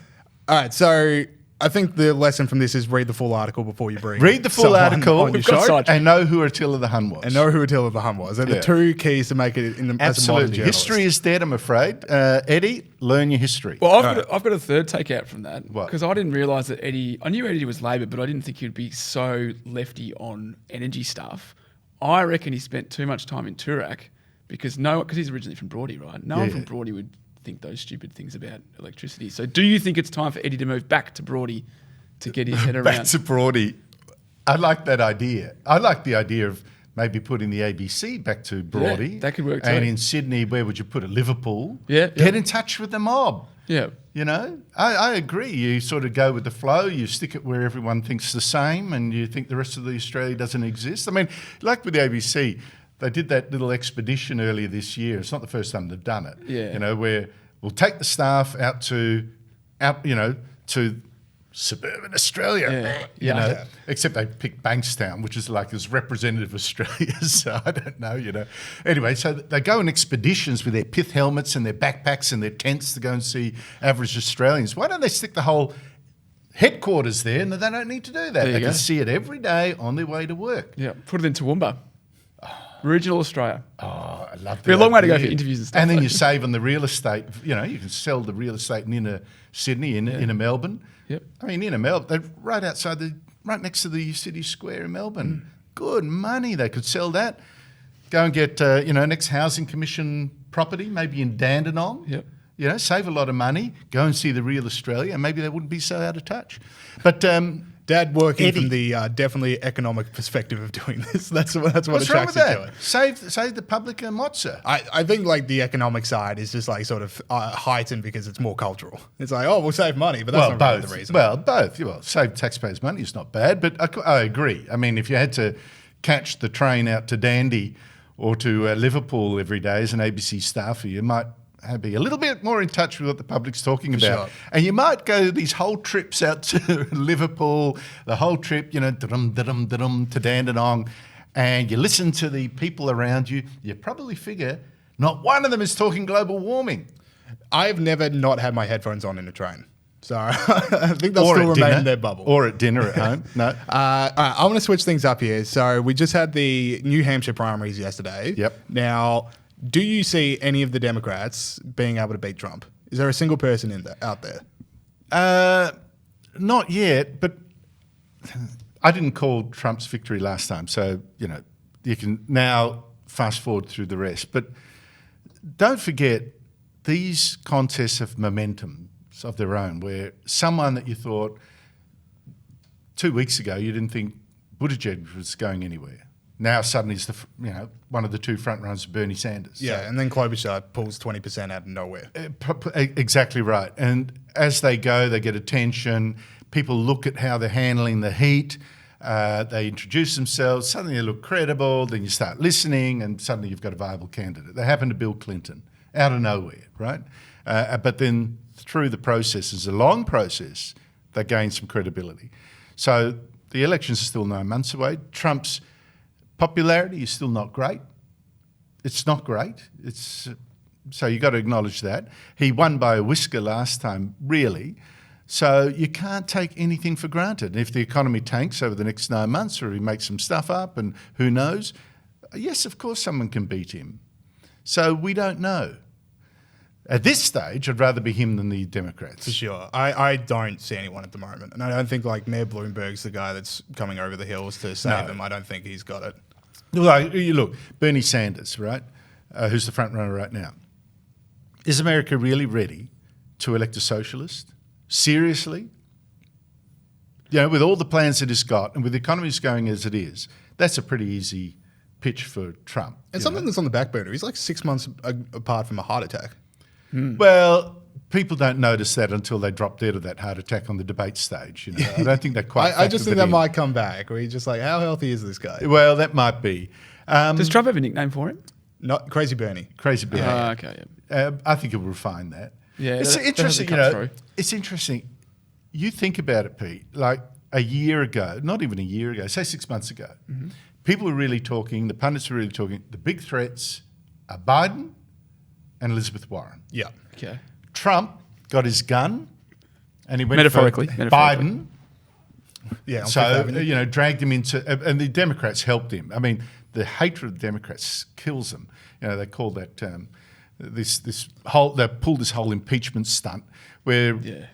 Speaker 2: All right, so I think the lesson from this is read the full article before you bring.
Speaker 7: Read the full
Speaker 2: someone
Speaker 7: article
Speaker 2: on your show
Speaker 7: and know who Attila the Hun was.
Speaker 2: and know who Attila the Hun was. They're
Speaker 7: Yeah.
Speaker 2: the two keys to make it in the, as a modern
Speaker 7: Absolutely.
Speaker 2: journalist.
Speaker 7: History is dead, I'm afraid. Eddie, learn your history.
Speaker 3: Well, I've got a third takeout from that.
Speaker 7: What?
Speaker 3: Because I didn't realise that Eddie... I knew Eddie was Labor, but I didn't think he'd be so lefty on energy stuff. I reckon he spent too much time in Toorak because he's originally from Broady, right? No one from Broady would think those stupid things about electricity. So do you think it's time for Eddie to move back to Broady to get his head around?
Speaker 7: Back to Broady. I like that idea. I like the idea of maybe putting the ABC back to Broady.
Speaker 3: Yeah, that could work
Speaker 7: And
Speaker 3: too.
Speaker 7: in Sydney, where would you put it? Liverpool.
Speaker 3: Yeah.
Speaker 7: Get in touch with the mob.
Speaker 3: Yeah.
Speaker 7: You know, I agree. You sort of go with the flow. You stick it where everyone thinks the same, and you think the rest of the Australia doesn't exist. I mean, like with the ABC, they did that little expedition earlier this year. It's not the first time they've done it.
Speaker 3: Yeah.
Speaker 7: You know, where we'll take the staff out to suburban Australia.
Speaker 3: Yeah.
Speaker 7: You
Speaker 3: Yeah.
Speaker 7: know, except they picked Bankstown, which is like as representative of Australia. So I don't know, you know. Anyway, so they go on expeditions with their pith helmets and their backpacks and their tents to go and see average Australians. Why don't they stick the whole headquarters there and they don't need to do that?
Speaker 3: There you
Speaker 7: They
Speaker 3: go.
Speaker 7: can see it every day on their way to work.
Speaker 3: Yeah. Put it in Toowoomba. Regional Australia.
Speaker 7: Oh, I love that.
Speaker 3: Be a long way to go
Speaker 7: idea.
Speaker 3: for interviews and stuff,
Speaker 7: And then
Speaker 3: though.
Speaker 7: you save on the real estate. You know, you can sell the real estate in inner Sydney, inner Melbourne.
Speaker 3: Yep.
Speaker 7: I mean, inner Melbourne, they're right next to the city square in Melbourne. Good money. They could sell that. Go and get, next housing commission property, maybe in Dandenong.
Speaker 3: Yep.
Speaker 7: You know, save a lot of money. Go and see the real Australia, and maybe they wouldn't be so out of touch. But
Speaker 2: Dad working
Speaker 7: Eddie.
Speaker 2: from the definitely economic perspective of doing this. That's what
Speaker 7: what's wrong
Speaker 2: attracts
Speaker 7: with
Speaker 2: you to
Speaker 7: that?
Speaker 2: it.
Speaker 7: Save the public a mozza.
Speaker 2: I think like the economic side is just like sort of heightened because it's more cultural. It's like, oh, we'll save money, but that's not really the reason.
Speaker 7: Well, both. Well, save taxpayers' money is not bad, but I agree. I mean, if you had to catch the train out to Dandy or to Liverpool every day as an ABC staffer, you might be a little bit more in touch with what the public's talking about.
Speaker 2: sure.
Speaker 7: And you might go these whole trips out to Liverpool, the whole trip, to Dandenong, and you listen to the people around you, you probably figure not one of them is talking global warming.
Speaker 2: I've never not had my headphones on in a train. So I think they'll
Speaker 7: Or
Speaker 2: still
Speaker 7: at
Speaker 2: remain
Speaker 7: dinner.
Speaker 2: in their bubble.
Speaker 7: Or at dinner at home. No.
Speaker 2: All right, I'm going to switch things up here. So we just had the New Hampshire primaries yesterday.
Speaker 7: Yep.
Speaker 2: Now, Do you see any of the Democrats being able to beat Trump? Is there a single person out there?
Speaker 7: Not yet, but I didn't call Trump's victory last time, so you can now fast forward through the rest. But don't forget, these contests have momentum of their own, where someone that you thought 2 weeks ago you didn't think Buttigieg was going anywhere, now suddenly is one of the two front runners, Bernie Sanders.
Speaker 2: Yeah, and then Klobuchar pulls 20% out of nowhere.
Speaker 7: Exactly right. And as they go, they get attention. People look at how they're handling the heat. They introduce themselves. Suddenly they look credible. Then you start listening, and suddenly you've got a viable candidate. They happen to Bill Clinton out of nowhere, right? But then through the process, it's a long process, they gain some credibility. So the elections are still 9 months away. Trump's popularity is still not great. It's not great. So you've got to acknowledge that. He won by a whisker last time, really. So you can't take anything for granted. And if the economy tanks over the next 9 months, or he makes some stuff up, and who knows, yes, of course someone can beat him. So we don't know. At this stage, I'd rather be him than the Democrats.
Speaker 2: For sure. I don't see anyone at the moment. And I don't think Mayor Bloomberg's the guy that's coming over the hills to save him. I don't think he's got it.
Speaker 7: Look, Bernie Sanders, right, who's the front runner right now. Is America really ready to elect a socialist? Seriously? With all the plans that it's got and with the economy going as it is, that's a pretty easy pitch for Trump.
Speaker 2: And something that's on the back burner. He's 6 months apart from a heart attack.
Speaker 7: Well, people don't notice that until they drop dead of that heart attack on the debate stage. I don't think they quite.
Speaker 2: I just think that might come back. Where you're just how healthy is this guy?
Speaker 7: Well, that might be.
Speaker 3: Does Trump have a nickname for him?
Speaker 2: Not Crazy Bernie.
Speaker 7: Crazy Bernie.
Speaker 3: Okay. Yeah.
Speaker 7: I think he'll refine that.
Speaker 3: Yeah,
Speaker 7: it's interesting. It's interesting. You think about it, Pete. A year ago, not even a year ago, say 6 months ago, people were really talking. The pundits were really talking. The big threats are Biden and Elizabeth Warren.
Speaker 2: Yeah.
Speaker 3: Okay.
Speaker 7: Trump got his gun, and he went
Speaker 3: metaphorically.
Speaker 7: for Biden.
Speaker 2: Yeah.
Speaker 7: So dragged him into, and the Democrats helped him. I mean, the hatred of the Democrats kills them. They call that this whole. They pulled this whole impeachment stunt where. Yeah.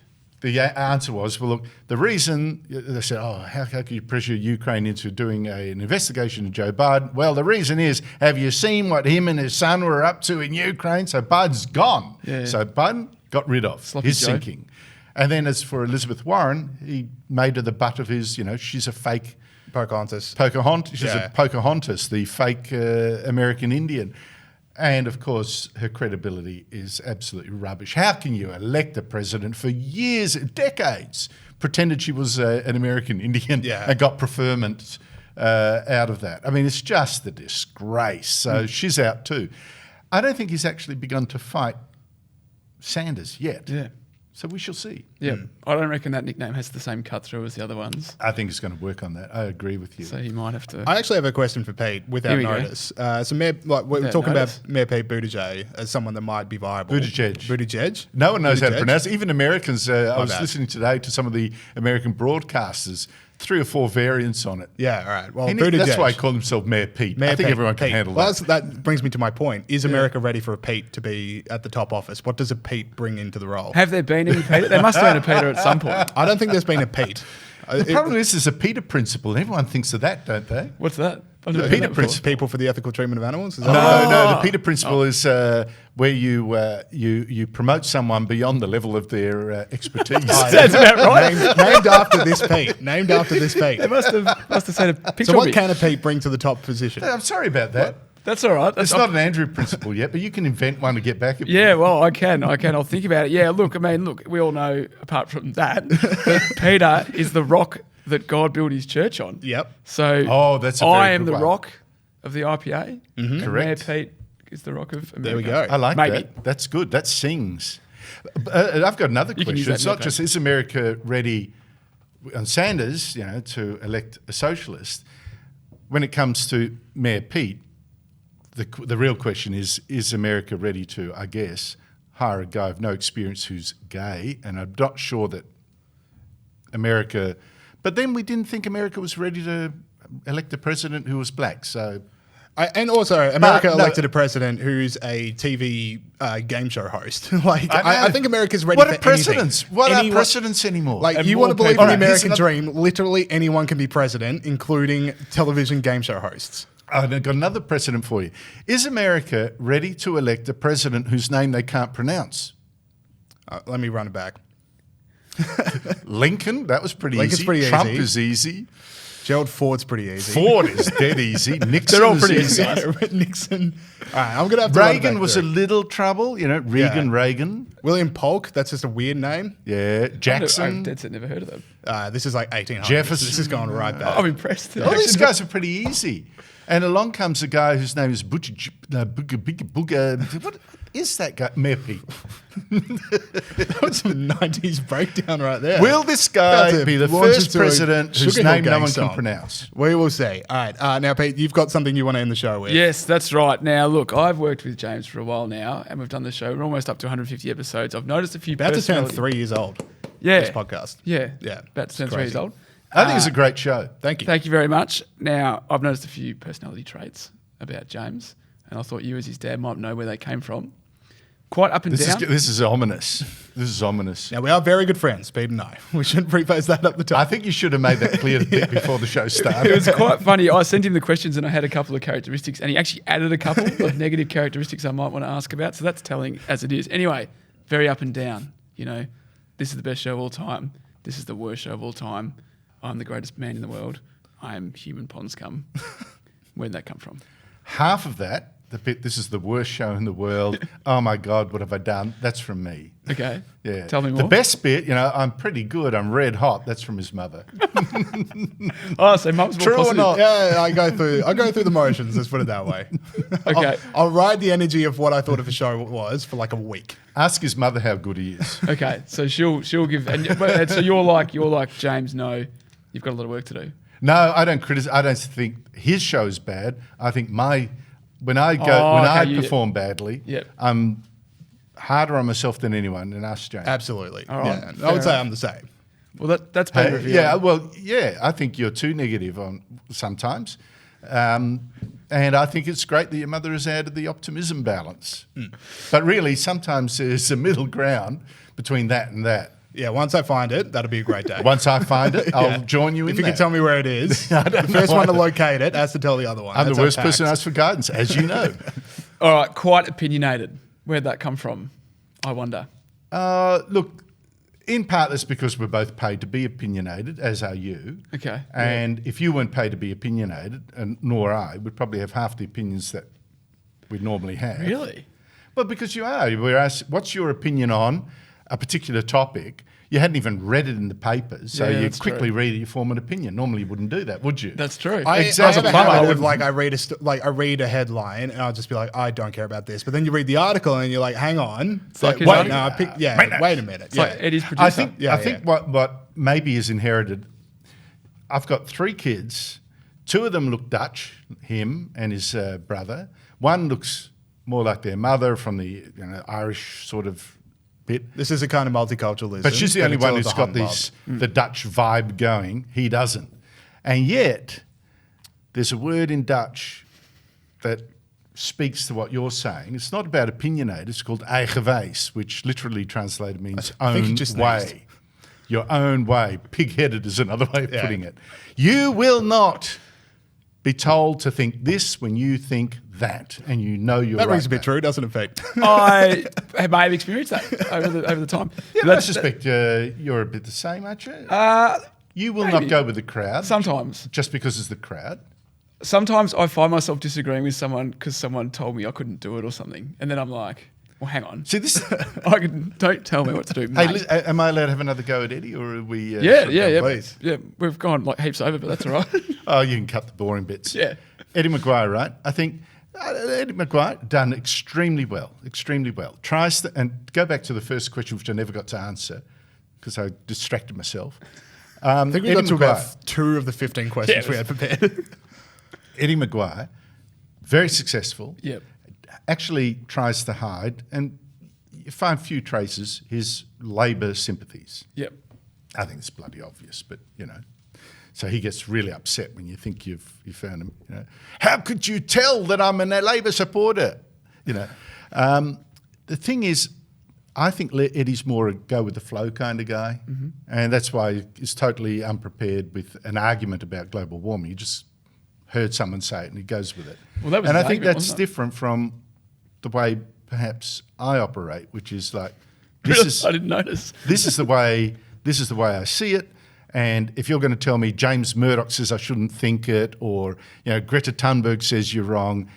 Speaker 7: The answer was, well, look, the reason, they said, how could you pressure Ukraine into doing an investigation of Joe Biden? Well, the reason is, have you seen what him and his son were up to in Ukraine? So Biden's gone. Yeah. So Biden got rid of. He's sinking. And then as for Elizabeth Warren, he made her the butt of his, she's a fake...
Speaker 2: Pocahontas.
Speaker 7: She's a Pocahontas, the fake American Indian. And, of course, her credibility is absolutely rubbish. How can you elect a president for years, decades, pretended she was an American Indian and got preferment out of that? I mean, it's just a disgrace. So she's out too. I don't think he's actually begun to fight Sanders yet. Yeah. So we shall see.
Speaker 3: Yeah, I don't reckon that nickname has the same cut through as the other ones.
Speaker 7: I think it's going to work on that. I agree with you.
Speaker 3: So he might have to.
Speaker 2: I actually have a question for Pete without notice. So we're talking about Mayor Pete Buttigieg as someone that might be viable. Buttigieg.
Speaker 7: No one knows how to pronounce it. Even Americans. I was listening today to some of the American broadcasters. 3 or 4 variants on it.
Speaker 2: Yeah, all right. Well,
Speaker 7: that's why he called himself Mayor Pete. I think everyone can handle that.
Speaker 2: That brings me to my point. Is America ready for a Pete to be at the top office? What does a Pete bring into the role?
Speaker 3: Have there been any Peter? There must have been a Peter at some point.
Speaker 2: I don't think there's been a Pete.
Speaker 7: The problem is there's a Peter principle, and everyone thinks of that, don't they?
Speaker 3: What's that?
Speaker 2: The Peter principle. People for the ethical treatment of animals?
Speaker 7: No. The Peter principle is where you promote someone beyond the level of their expertise.
Speaker 3: That's about right.
Speaker 2: Named after this Pete.
Speaker 3: They must have said a picture.
Speaker 2: So what can a Pete bring to the top position?
Speaker 7: I'm sorry about that.
Speaker 3: What? That's all right.
Speaker 7: It's not an Andrew principle yet, but you can invent one to get back at me.
Speaker 3: Yeah, well, I can. I'll think about it. Yeah, look, we all know, apart from that Peter is the rock that God built his church on.
Speaker 2: Yep.
Speaker 3: So
Speaker 7: that's a very
Speaker 3: I am
Speaker 7: good
Speaker 3: the
Speaker 7: one.
Speaker 3: rock of the IPA.
Speaker 7: Mm-hmm. Correct.
Speaker 3: Mayor Pete is the rock of America.
Speaker 2: There we go.
Speaker 7: I like that. That's good. That sings. I've got another question. It's not just, is America ready on Sanders, to elect a socialist? When it comes to Mayor Pete, the real question is America ready to, I guess, hire a guy of no experience who's gay? And I'm not sure that America... But then we didn't think America was ready to elect a president who was black, so...
Speaker 2: And also, America
Speaker 7: no.
Speaker 2: elected a president who's a TV game show host. Like,
Speaker 7: I
Speaker 2: I think America's ready
Speaker 7: What
Speaker 2: for
Speaker 7: are precedents?
Speaker 2: anything.
Speaker 7: What are precedents anymore?
Speaker 2: Like,
Speaker 7: And
Speaker 2: you
Speaker 7: more
Speaker 2: want to believe
Speaker 7: people-
Speaker 2: in the
Speaker 7: All right, here's
Speaker 2: American
Speaker 7: another-
Speaker 2: dream, literally anyone can be president, including television game show hosts.
Speaker 7: I've got another precedent for you. Is America ready to elect a president whose name they can't pronounce?
Speaker 2: Let me run it back.
Speaker 7: Lincoln, that was pretty
Speaker 2: Lincoln's
Speaker 7: easy.
Speaker 2: pretty
Speaker 7: Trump
Speaker 2: easy.
Speaker 7: is easy.
Speaker 2: Gerald Ford's pretty easy.
Speaker 7: Ford is dead easy. Nixon
Speaker 3: They're all
Speaker 7: is
Speaker 3: pretty
Speaker 7: easy.
Speaker 3: easy.
Speaker 2: Nixon. All right, I'm going to have to run it
Speaker 7: Reagan
Speaker 2: back
Speaker 7: was
Speaker 2: through.
Speaker 7: a little trouble. You know, Reagan.
Speaker 2: William Polk, that's just a weird name.
Speaker 7: Yeah,
Speaker 3: I've
Speaker 7: Jackson.
Speaker 3: dead set never heard of them.
Speaker 2: This is like 1800s.
Speaker 7: Jefferson.
Speaker 2: This is going right back.
Speaker 3: I'm impressed.
Speaker 7: All these guys are pretty easy. And along comes a guy whose name is Booga. What is that guy? Mayor Pete.
Speaker 2: That was a 90s breakdown right there.
Speaker 7: Will this
Speaker 2: About
Speaker 7: guy
Speaker 2: to
Speaker 7: be the
Speaker 2: launch
Speaker 7: first
Speaker 2: into a
Speaker 7: president whose
Speaker 2: Sugar Hill
Speaker 7: name no
Speaker 2: Gang
Speaker 7: one
Speaker 2: song.
Speaker 7: can pronounce?
Speaker 2: We will see. All right. Now, Pete, you've got something you want to end the show with.
Speaker 3: Yes, that's right. Now, look, I've worked with James for a while now, and we've done the show. We're almost up to 150 episodes. I've noticed a few
Speaker 2: About to turn
Speaker 3: personality-
Speaker 2: 3 years old.
Speaker 3: Yeah.
Speaker 2: This podcast.
Speaker 3: Yeah.
Speaker 2: Yeah.
Speaker 3: About to turn
Speaker 2: It's
Speaker 3: 3 years
Speaker 2: crazy.
Speaker 3: old.
Speaker 7: I think it's a great show.
Speaker 2: Thank you.
Speaker 3: Thank you very much. Now, I've noticed a few personality traits about James, and I thought you, as his dad, might know where they came from. Quite up and down.
Speaker 7: This is ominous. This is ominous.
Speaker 2: Now, we are very good friends, Pete and I. We shouldn't preface that up the top.
Speaker 7: I think you should have made that clear before the show started.
Speaker 3: It was quite funny. I sent him the questions and I had a couple of characteristics, and he actually added a couple of negative characteristics I might want to ask about. So that's telling as it is. Anyway, very up and down. You know, this is the best show of all time. This is the worst show of all time. I'm the greatest man in the world. I am human pond scum. Where'd that come from?
Speaker 7: Half of that, the bit, this is the worst show in the world. Oh my God, what have I done? That's from me.
Speaker 3: Okay.
Speaker 7: Yeah.
Speaker 3: Tell me more.
Speaker 7: The best bit, you know, I'm pretty good. I'm red hot. That's from his mother.
Speaker 3: Oh, so mum's more
Speaker 7: True or
Speaker 3: positive.
Speaker 7: not?
Speaker 2: Yeah, I go through the motions. Let's put it that way.
Speaker 3: Okay.
Speaker 2: I'll ride the energy of what I thought of the show was for like a week.
Speaker 7: Ask his mother how good he is.
Speaker 3: Okay. So she'll give. And so you're like James. No, you've got a lot of work to do.
Speaker 7: No, I don't criticize. I don't think his show is bad. I think when I perform badly,
Speaker 3: Yep.
Speaker 7: I'm harder on myself than anyone, and ask James.
Speaker 2: Absolutely.
Speaker 3: All right.
Speaker 2: Yeah. I would say I'm the same.
Speaker 3: Well, that's been revealed.
Speaker 7: Yeah, well, yeah, I think you're too negative on sometimes. And I think it's great that your mother has added the optimism balance. But really, sometimes there's a middle ground between that and that.
Speaker 2: Yeah, once I find it, that'll be a great day.
Speaker 7: Once I find it, I'll join you in
Speaker 2: If you
Speaker 7: that.
Speaker 2: can tell me where it is, the first one to locate it has to tell the other one.
Speaker 7: I'm
Speaker 2: That's
Speaker 7: the worst
Speaker 2: our
Speaker 7: person to
Speaker 2: pact.
Speaker 7: ask for guidance, as you know.
Speaker 3: All right. Quite opinionated. Where'd that come from? I wonder.
Speaker 7: Look, in part that's because we're both paid to be opinionated, as are you.
Speaker 3: Okay.
Speaker 7: And if you weren't paid to be opinionated, and nor I, we'd probably have half the opinions that we normally have.
Speaker 3: Really?
Speaker 7: Well, because you are. We're asked, what's your opinion on a particular topic? You hadn't even read it in the papers, so
Speaker 3: Yeah,
Speaker 7: you
Speaker 3: that's
Speaker 7: quickly
Speaker 3: true.
Speaker 7: read it, you form an opinion. Normally you wouldn't do that, would you?
Speaker 3: That's true.
Speaker 2: I
Speaker 7: Exactly.
Speaker 2: have a
Speaker 3: Plumber, I
Speaker 2: habit of
Speaker 3: wouldn't-
Speaker 2: like I read a headline and I'll just be like, I don't care about this. But then you read the article and you're like, hang on. It's
Speaker 3: like
Speaker 2: like,
Speaker 3: his
Speaker 2: wait,
Speaker 3: article.
Speaker 2: no, wait a minute.
Speaker 3: It's
Speaker 2: Yeah.
Speaker 3: like Eddie's producer.
Speaker 7: I think
Speaker 2: Yeah.
Speaker 7: what maybe is inherited. I've got 3 kids. 2 of them look Dutch, him and his brother. One looks more like their mother from the Irish sort of bit.
Speaker 2: This is a kind of multiculturalism.
Speaker 7: But she's the only
Speaker 2: it's
Speaker 7: one
Speaker 2: all
Speaker 7: who's
Speaker 2: the
Speaker 7: got
Speaker 2: humbug.
Speaker 7: the Dutch vibe going. He doesn't. And yet, there's a word in Dutch that speaks to what you're saying. It's not about opinionated. It's called eigenwijs, which literally translated means
Speaker 2: I think you
Speaker 7: own
Speaker 2: just
Speaker 7: way.
Speaker 2: sneezed.
Speaker 7: Your own way. Pig-headed is another way of
Speaker 2: Yeah.
Speaker 7: putting it. You will not be told to think this when you think that, and you know you're
Speaker 2: That
Speaker 7: right.
Speaker 2: rings a bit true, doesn't it, Pete?
Speaker 3: I may have experienced that over the time.
Speaker 7: Yeah,
Speaker 3: But
Speaker 7: I suspect you're a bit the same, aren't you? You will
Speaker 3: maybe.
Speaker 7: not go with the crowd.
Speaker 3: Sometimes.
Speaker 7: Just because it's the crowd.
Speaker 3: Sometimes I find myself disagreeing with someone because someone told me I couldn't do it or something. And then I'm like, well, hang on.
Speaker 7: See, this.
Speaker 3: Don't tell me what to do,
Speaker 7: Hey,
Speaker 3: mate.
Speaker 7: am I allowed to have another go at Eddie, or are we?
Speaker 3: Yeah.
Speaker 2: please.
Speaker 3: Yeah, we've gone like heaps over, but that's all right.
Speaker 7: Oh, you can cut the boring bits.
Speaker 3: Yeah.
Speaker 7: Eddie McGuire, right? I think Eddie McGuire done extremely well. Extremely well. Tries to, and go back to the first question, which I never got to answer because I distracted myself.
Speaker 2: I think we
Speaker 7: Eddie
Speaker 2: got to
Speaker 7: McGuire.
Speaker 2: about 2 of the 15 questions
Speaker 3: Yeah,
Speaker 2: we had prepared.
Speaker 7: Eddie McGuire, very successful.
Speaker 3: Yep.
Speaker 7: Actually tries to hide, and you find few traces, his Labor sympathies.
Speaker 3: Yep.
Speaker 7: I think it's bloody obvious, but So he gets really upset when you think you found him. You know, how could you tell that I'm a Labor supporter? You know, the thing is, I think Eddie's more a go with the flow kind of guy, and that's why he's totally unprepared with an argument about global warming. He just heard someone say it and he goes with it.
Speaker 3: Well, that was
Speaker 7: and
Speaker 3: his
Speaker 7: I think
Speaker 3: argument,
Speaker 7: that's
Speaker 3: wasn't it?
Speaker 7: different from the way perhaps I operate, which is like,
Speaker 3: I didn't notice.
Speaker 7: this is the way I see it. And if you're going to tell me James Murdoch says I shouldn't think it, or Greta Thunberg says you're wrong,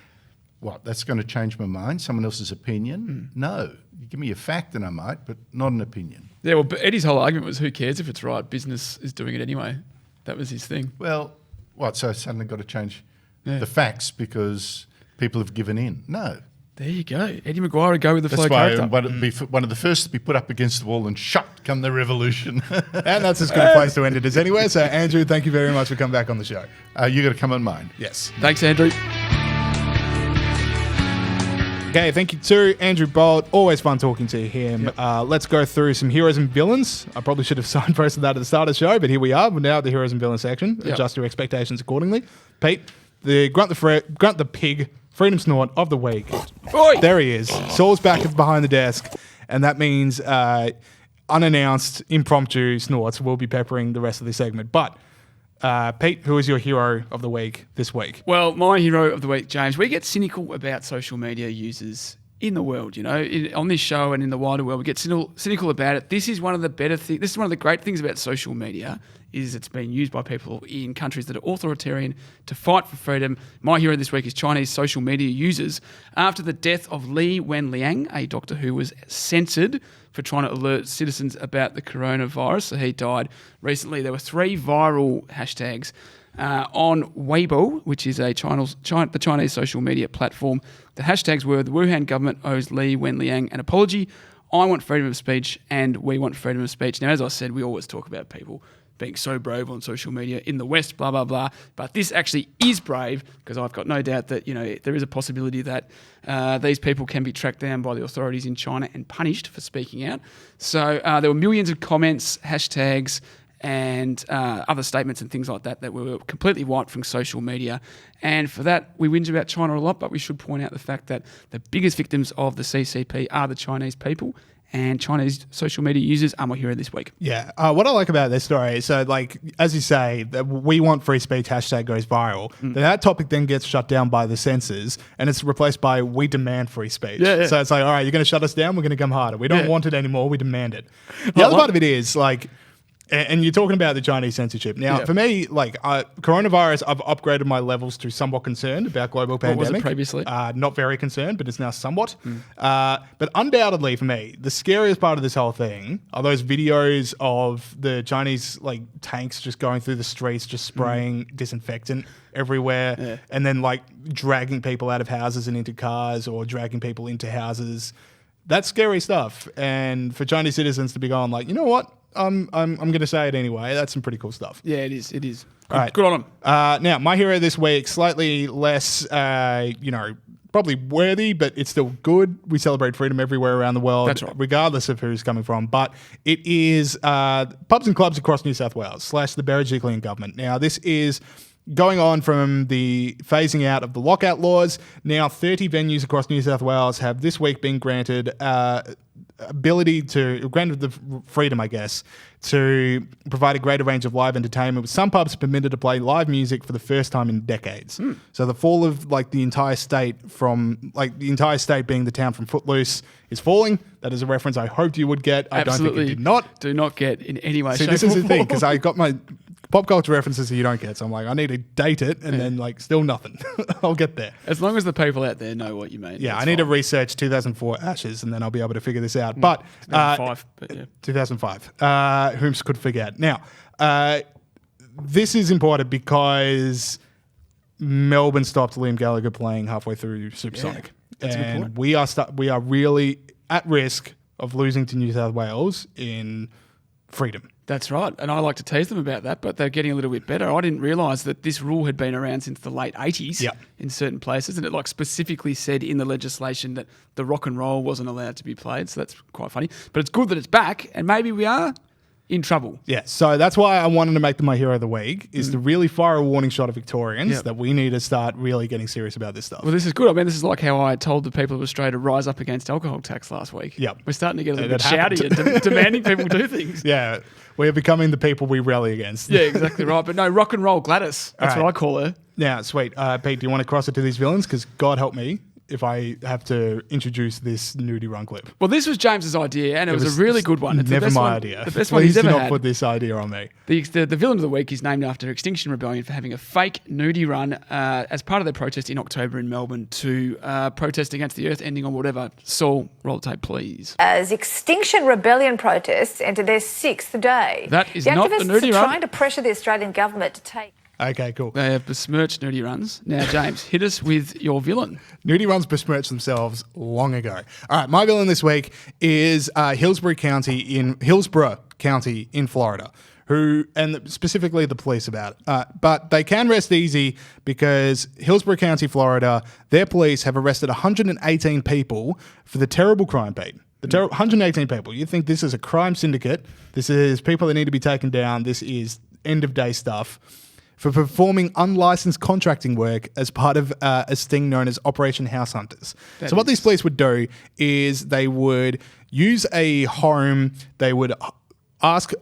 Speaker 7: what? That's going to change my mind? Someone else's opinion? No. You give me a fact and I might, but not an opinion.
Speaker 3: Yeah, well, but Eddie's whole argument was, who cares if it's right? Business is doing it anyway. That was his thing.
Speaker 7: Well, what? So I suddenly got to change the facts because people have given in? No.
Speaker 3: There you go. Eddie McGuire would go with the flow
Speaker 7: That's why
Speaker 3: character.
Speaker 7: I'd be one of the first to be put up against the wall and shot come the revolution.
Speaker 2: And that's as good a place to end it as anywhere. So, Andrew, thank you very much for coming back on the show.
Speaker 7: You got to come on mine.
Speaker 2: Yes.
Speaker 3: Thanks, Andrew.
Speaker 2: Okay, thank you to Andrew Bolt. Always fun talking to him. Yep. Let's go through some heroes and villains. I probably should have signposted that at the start of the show, but here we are. We're now at the heroes and villains section.
Speaker 3: Yep.
Speaker 2: Adjust your expectations accordingly. Pete, the grunt the pig, freedom snort of the week.
Speaker 3: Oi!
Speaker 2: There he is. Saul's back behind the desk, and that means unannounced, impromptu snorts will be peppering the rest of the segment. But Pete, who is your hero of the week this week?
Speaker 3: Well, my hero of the week, James, we get cynical about social media users in the world, on this show and in the wider world. We get cynical about it. This is one of the better things. This is one of the great things about social media is it's been used by people in countries that are authoritarian to fight for freedom. My hero this week is Chinese social media users. After the death of Li Wenliang, a doctor who was censored for trying to alert citizens about the coronavirus, so he died recently, there were 3 viral hashtags on Weibo, which is the Chinese social media platform. The hashtags were: the Wuhan government owes Li Wenliang an apology, I want freedom of speech, and we want freedom of speech. Now, as I said, we always talk about people being so brave on social media in the West, blah, blah, blah. But this actually is brave, because I've got no doubt that, there is a possibility that these people can be tracked down by the authorities in China and punished for speaking out. So there were millions of comments, hashtags, and other statements and things like that were completely wiped from social media. And for that, we whinge about China a lot, but we should point out the fact that the biggest victims of the CCP are the Chinese people, and Chinese social media users are my hero this week.
Speaker 2: Yeah. What I like about this story, so as you say, that we want free speech hashtag goes viral. That topic then gets shut down by the censors, and it's replaced by we demand free speech.
Speaker 3: Yeah.
Speaker 2: So it's like, all right, you're going to shut us down, we're going to come harder. We don't want it anymore, we demand it. The other part of it is and you're talking about the Chinese censorship. Now, for me, coronavirus, I've upgraded my levels to somewhat concerned about global pandemic.
Speaker 3: What was it previously?
Speaker 2: Not very concerned, but it's now somewhat. But undoubtedly, for me, the scariest part of this whole thing are those videos of the Chinese tanks just going through the streets, just spraying disinfectant everywhere, and then dragging people out of houses and into cars, or dragging people into houses. That's scary stuff. And for Chinese citizens to be going you know what? I'm going to say it anyway. That's some pretty cool stuff.
Speaker 3: Yeah, it is. It is.
Speaker 2: All right.
Speaker 3: Good on them.
Speaker 2: Now, my hero this week, slightly less, probably worthy, but it's still good. We celebrate freedom everywhere around the world,
Speaker 3: That's right.
Speaker 2: regardless of who's coming from. But it is pubs and clubs across New South Wales / the Berejiklian government. Now, this is going on from the phasing out of the lockout laws. Now, 30 venues across New South Wales have this week been granted the freedom, I guess, to provide a greater range of live entertainment, with some pubs permitted to play live music for the first time in decades. So the fall of the entire state being the town from Footloose is falling. That is a reference I hoped you would get. I
Speaker 3: Absolutely.
Speaker 2: don't think you did not.
Speaker 3: Do not get in any way,
Speaker 2: See,
Speaker 3: shape,
Speaker 2: this is
Speaker 3: or
Speaker 2: the thing,
Speaker 3: form.
Speaker 2: because I got my pop culture references that you don't get. So I'm I need to date it, and then still nothing. I'll get there.
Speaker 3: As long as the people out there know what you mean.
Speaker 2: Yeah,
Speaker 3: that's
Speaker 2: I need to
Speaker 3: fine.
Speaker 2: research 2004 Ashes, and then I'll be able to figure this out. But
Speaker 3: 2005, but yeah.
Speaker 2: 2005. Whom could forget? Now, this is important because Melbourne stopped Liam Gallagher playing halfway through Supersonic,
Speaker 3: that's a good
Speaker 2: and
Speaker 3: point.
Speaker 2: we are really at risk of losing to New South Wales in freedom.
Speaker 3: That's right. And I like to tease them about that, but they're getting a little bit better. I didn't realise that this rule had been around since the late 80s in certain places, and it specifically said in the legislation that the rock and roll wasn't allowed to be played, so that's quite funny. But it's good that it's back, and maybe we are in trouble.
Speaker 2: Yeah, so that's why I wanted to make them my hero of the week, is to really fire a warning shot at Victorians that we need to start really getting serious about this stuff.
Speaker 3: Well, this is good. I mean, this is like how I told the people of Australia to rise up against alcohol tax last week.
Speaker 2: Yep.
Speaker 3: We're starting to get a little bit
Speaker 2: That
Speaker 3: shouty and demanding people do things.
Speaker 2: Yeah, we're becoming the people we rally against.
Speaker 3: Yeah, exactly right. But no, rock and roll Gladys. That's
Speaker 2: All right.
Speaker 3: what I call her.
Speaker 2: Now, sweet. Pete, do you want to cross it to these villains? Because God help me if I have to introduce this nudie run clip.
Speaker 3: Well, this was James's idea, and it was a really good one. It's
Speaker 2: never
Speaker 3: the best
Speaker 2: my
Speaker 3: one,
Speaker 2: idea.
Speaker 3: The best one
Speaker 2: Please
Speaker 3: he's ever
Speaker 2: do not
Speaker 3: had.
Speaker 2: put this idea on me.
Speaker 3: The villain of the week is named after Extinction Rebellion for having a fake nudie run as part of their protest in October in Melbourne to protest against the Earth ending on whatever. Saul, roll the tape, please.
Speaker 10: As Extinction Rebellion protests enter their 6th day.
Speaker 3: That is
Speaker 10: the
Speaker 3: not the
Speaker 10: activists
Speaker 3: nudie
Speaker 10: are
Speaker 3: run.
Speaker 10: trying to pressure the Australian government to take...
Speaker 2: Okay, cool.
Speaker 3: They have besmirched nudie runs. Now, James, hit us with your villain.
Speaker 2: Nudie runs besmirched themselves long ago. All right, my villain this week is Hillsborough County in Florida, and specifically the police about it. But they can rest easy because Hillsborough County, Florida, their police have arrested 118 people for the terrible crime, Pete. 118 people. You think this is a crime syndicate. This is people that need to be taken down. This is end-of-day stuff. For performing unlicensed contracting work as part of a sting known as Operation House Hunters. So what these police would do is they would use a home, they would ask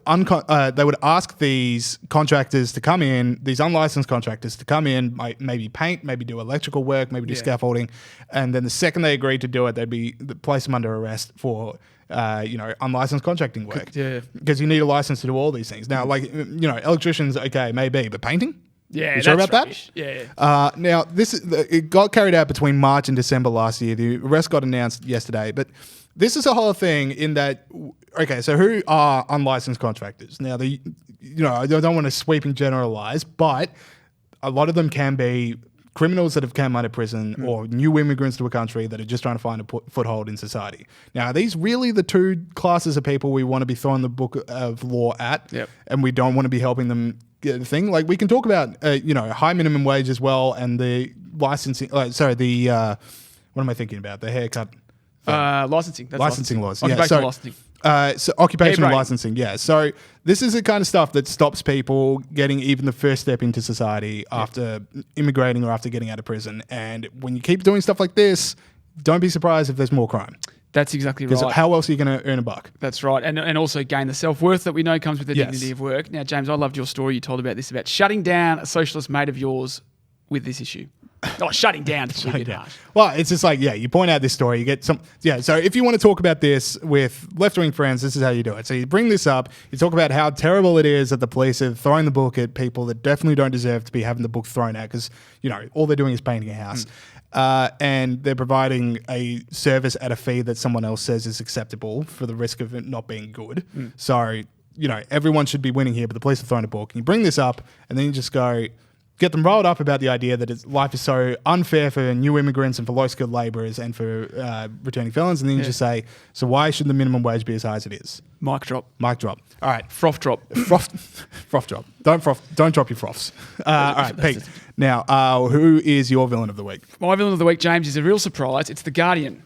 Speaker 2: these contractors to come in, these unlicensed contractors to come in, maybe paint, maybe do electrical work, maybe do scaffolding, and then the second they agreed to do it, they'd place them under arrest for unlicensed contracting work. Yeah. Because you need a license to do all these things. Now, electricians, okay, maybe, but painting?
Speaker 3: Yeah,
Speaker 2: you sure
Speaker 3: that's
Speaker 2: about
Speaker 3: rubbish.
Speaker 2: that?
Speaker 3: Yeah.
Speaker 2: Now, it got carried out between March and December last year. The arrest got announced yesterday, but this is a whole thing in that, okay, so who are unlicensed contractors? Now, I don't want to sweep and generalize, but a lot of them can be criminals that have come out of prison or new immigrants to a country that are just trying to find a foothold in society. Now, are these really the two classes of people we want to be throwing the book of law at?
Speaker 3: Yep.
Speaker 2: And we don't want to be helping them get a thing? Like, we can talk about, high minimum wage as well and the licensing, what am I thinking about? The haircut.
Speaker 3: Licensing. That's
Speaker 2: licensing laws.
Speaker 3: Occupational licensing.
Speaker 2: So occupational
Speaker 3: Right.
Speaker 2: licensing, yeah. So this is the kind of stuff that stops people getting even the first step into society after immigrating or after getting out of prison. And when you keep doing stuff like this, don't be surprised if there's more crime.
Speaker 3: That's exactly right.
Speaker 2: Because how else are you going to earn a buck?
Speaker 3: That's right. And also gain the self-worth that we know comes with the
Speaker 2: Yes.
Speaker 3: dignity of work. Now, James, I loved your story you told about this, about shutting down a socialist mate of yours with this issue. Oh, shutting down. It's a bit harsh.
Speaker 2: Well, it's just like, you point out this story, you get some, so if you want to talk about this with left-wing friends, this is how you do it. So you bring this up, you talk about how terrible it is that the police are throwing the book at people that definitely don't deserve to be having the book thrown at because, all they're doing is painting a house. And they're providing a service at a fee that someone else says is acceptable for the risk of it not being good. So, everyone should be winning here, but the police are throwing a book. And you bring this up, and then you just go, get them riled up about the idea that life is so unfair for new immigrants and for low-skilled labourers and for returning felons, and then you just say, so why should the minimum wage be as high as it is?
Speaker 3: Mic drop.
Speaker 2: Mic drop. All right.
Speaker 3: Froth drop.
Speaker 2: Froth drop. Don't drop your froths. All right, Pete. Now, who is your villain of the week?
Speaker 3: My villain of the week, James, is a real surprise. It's The Guardian.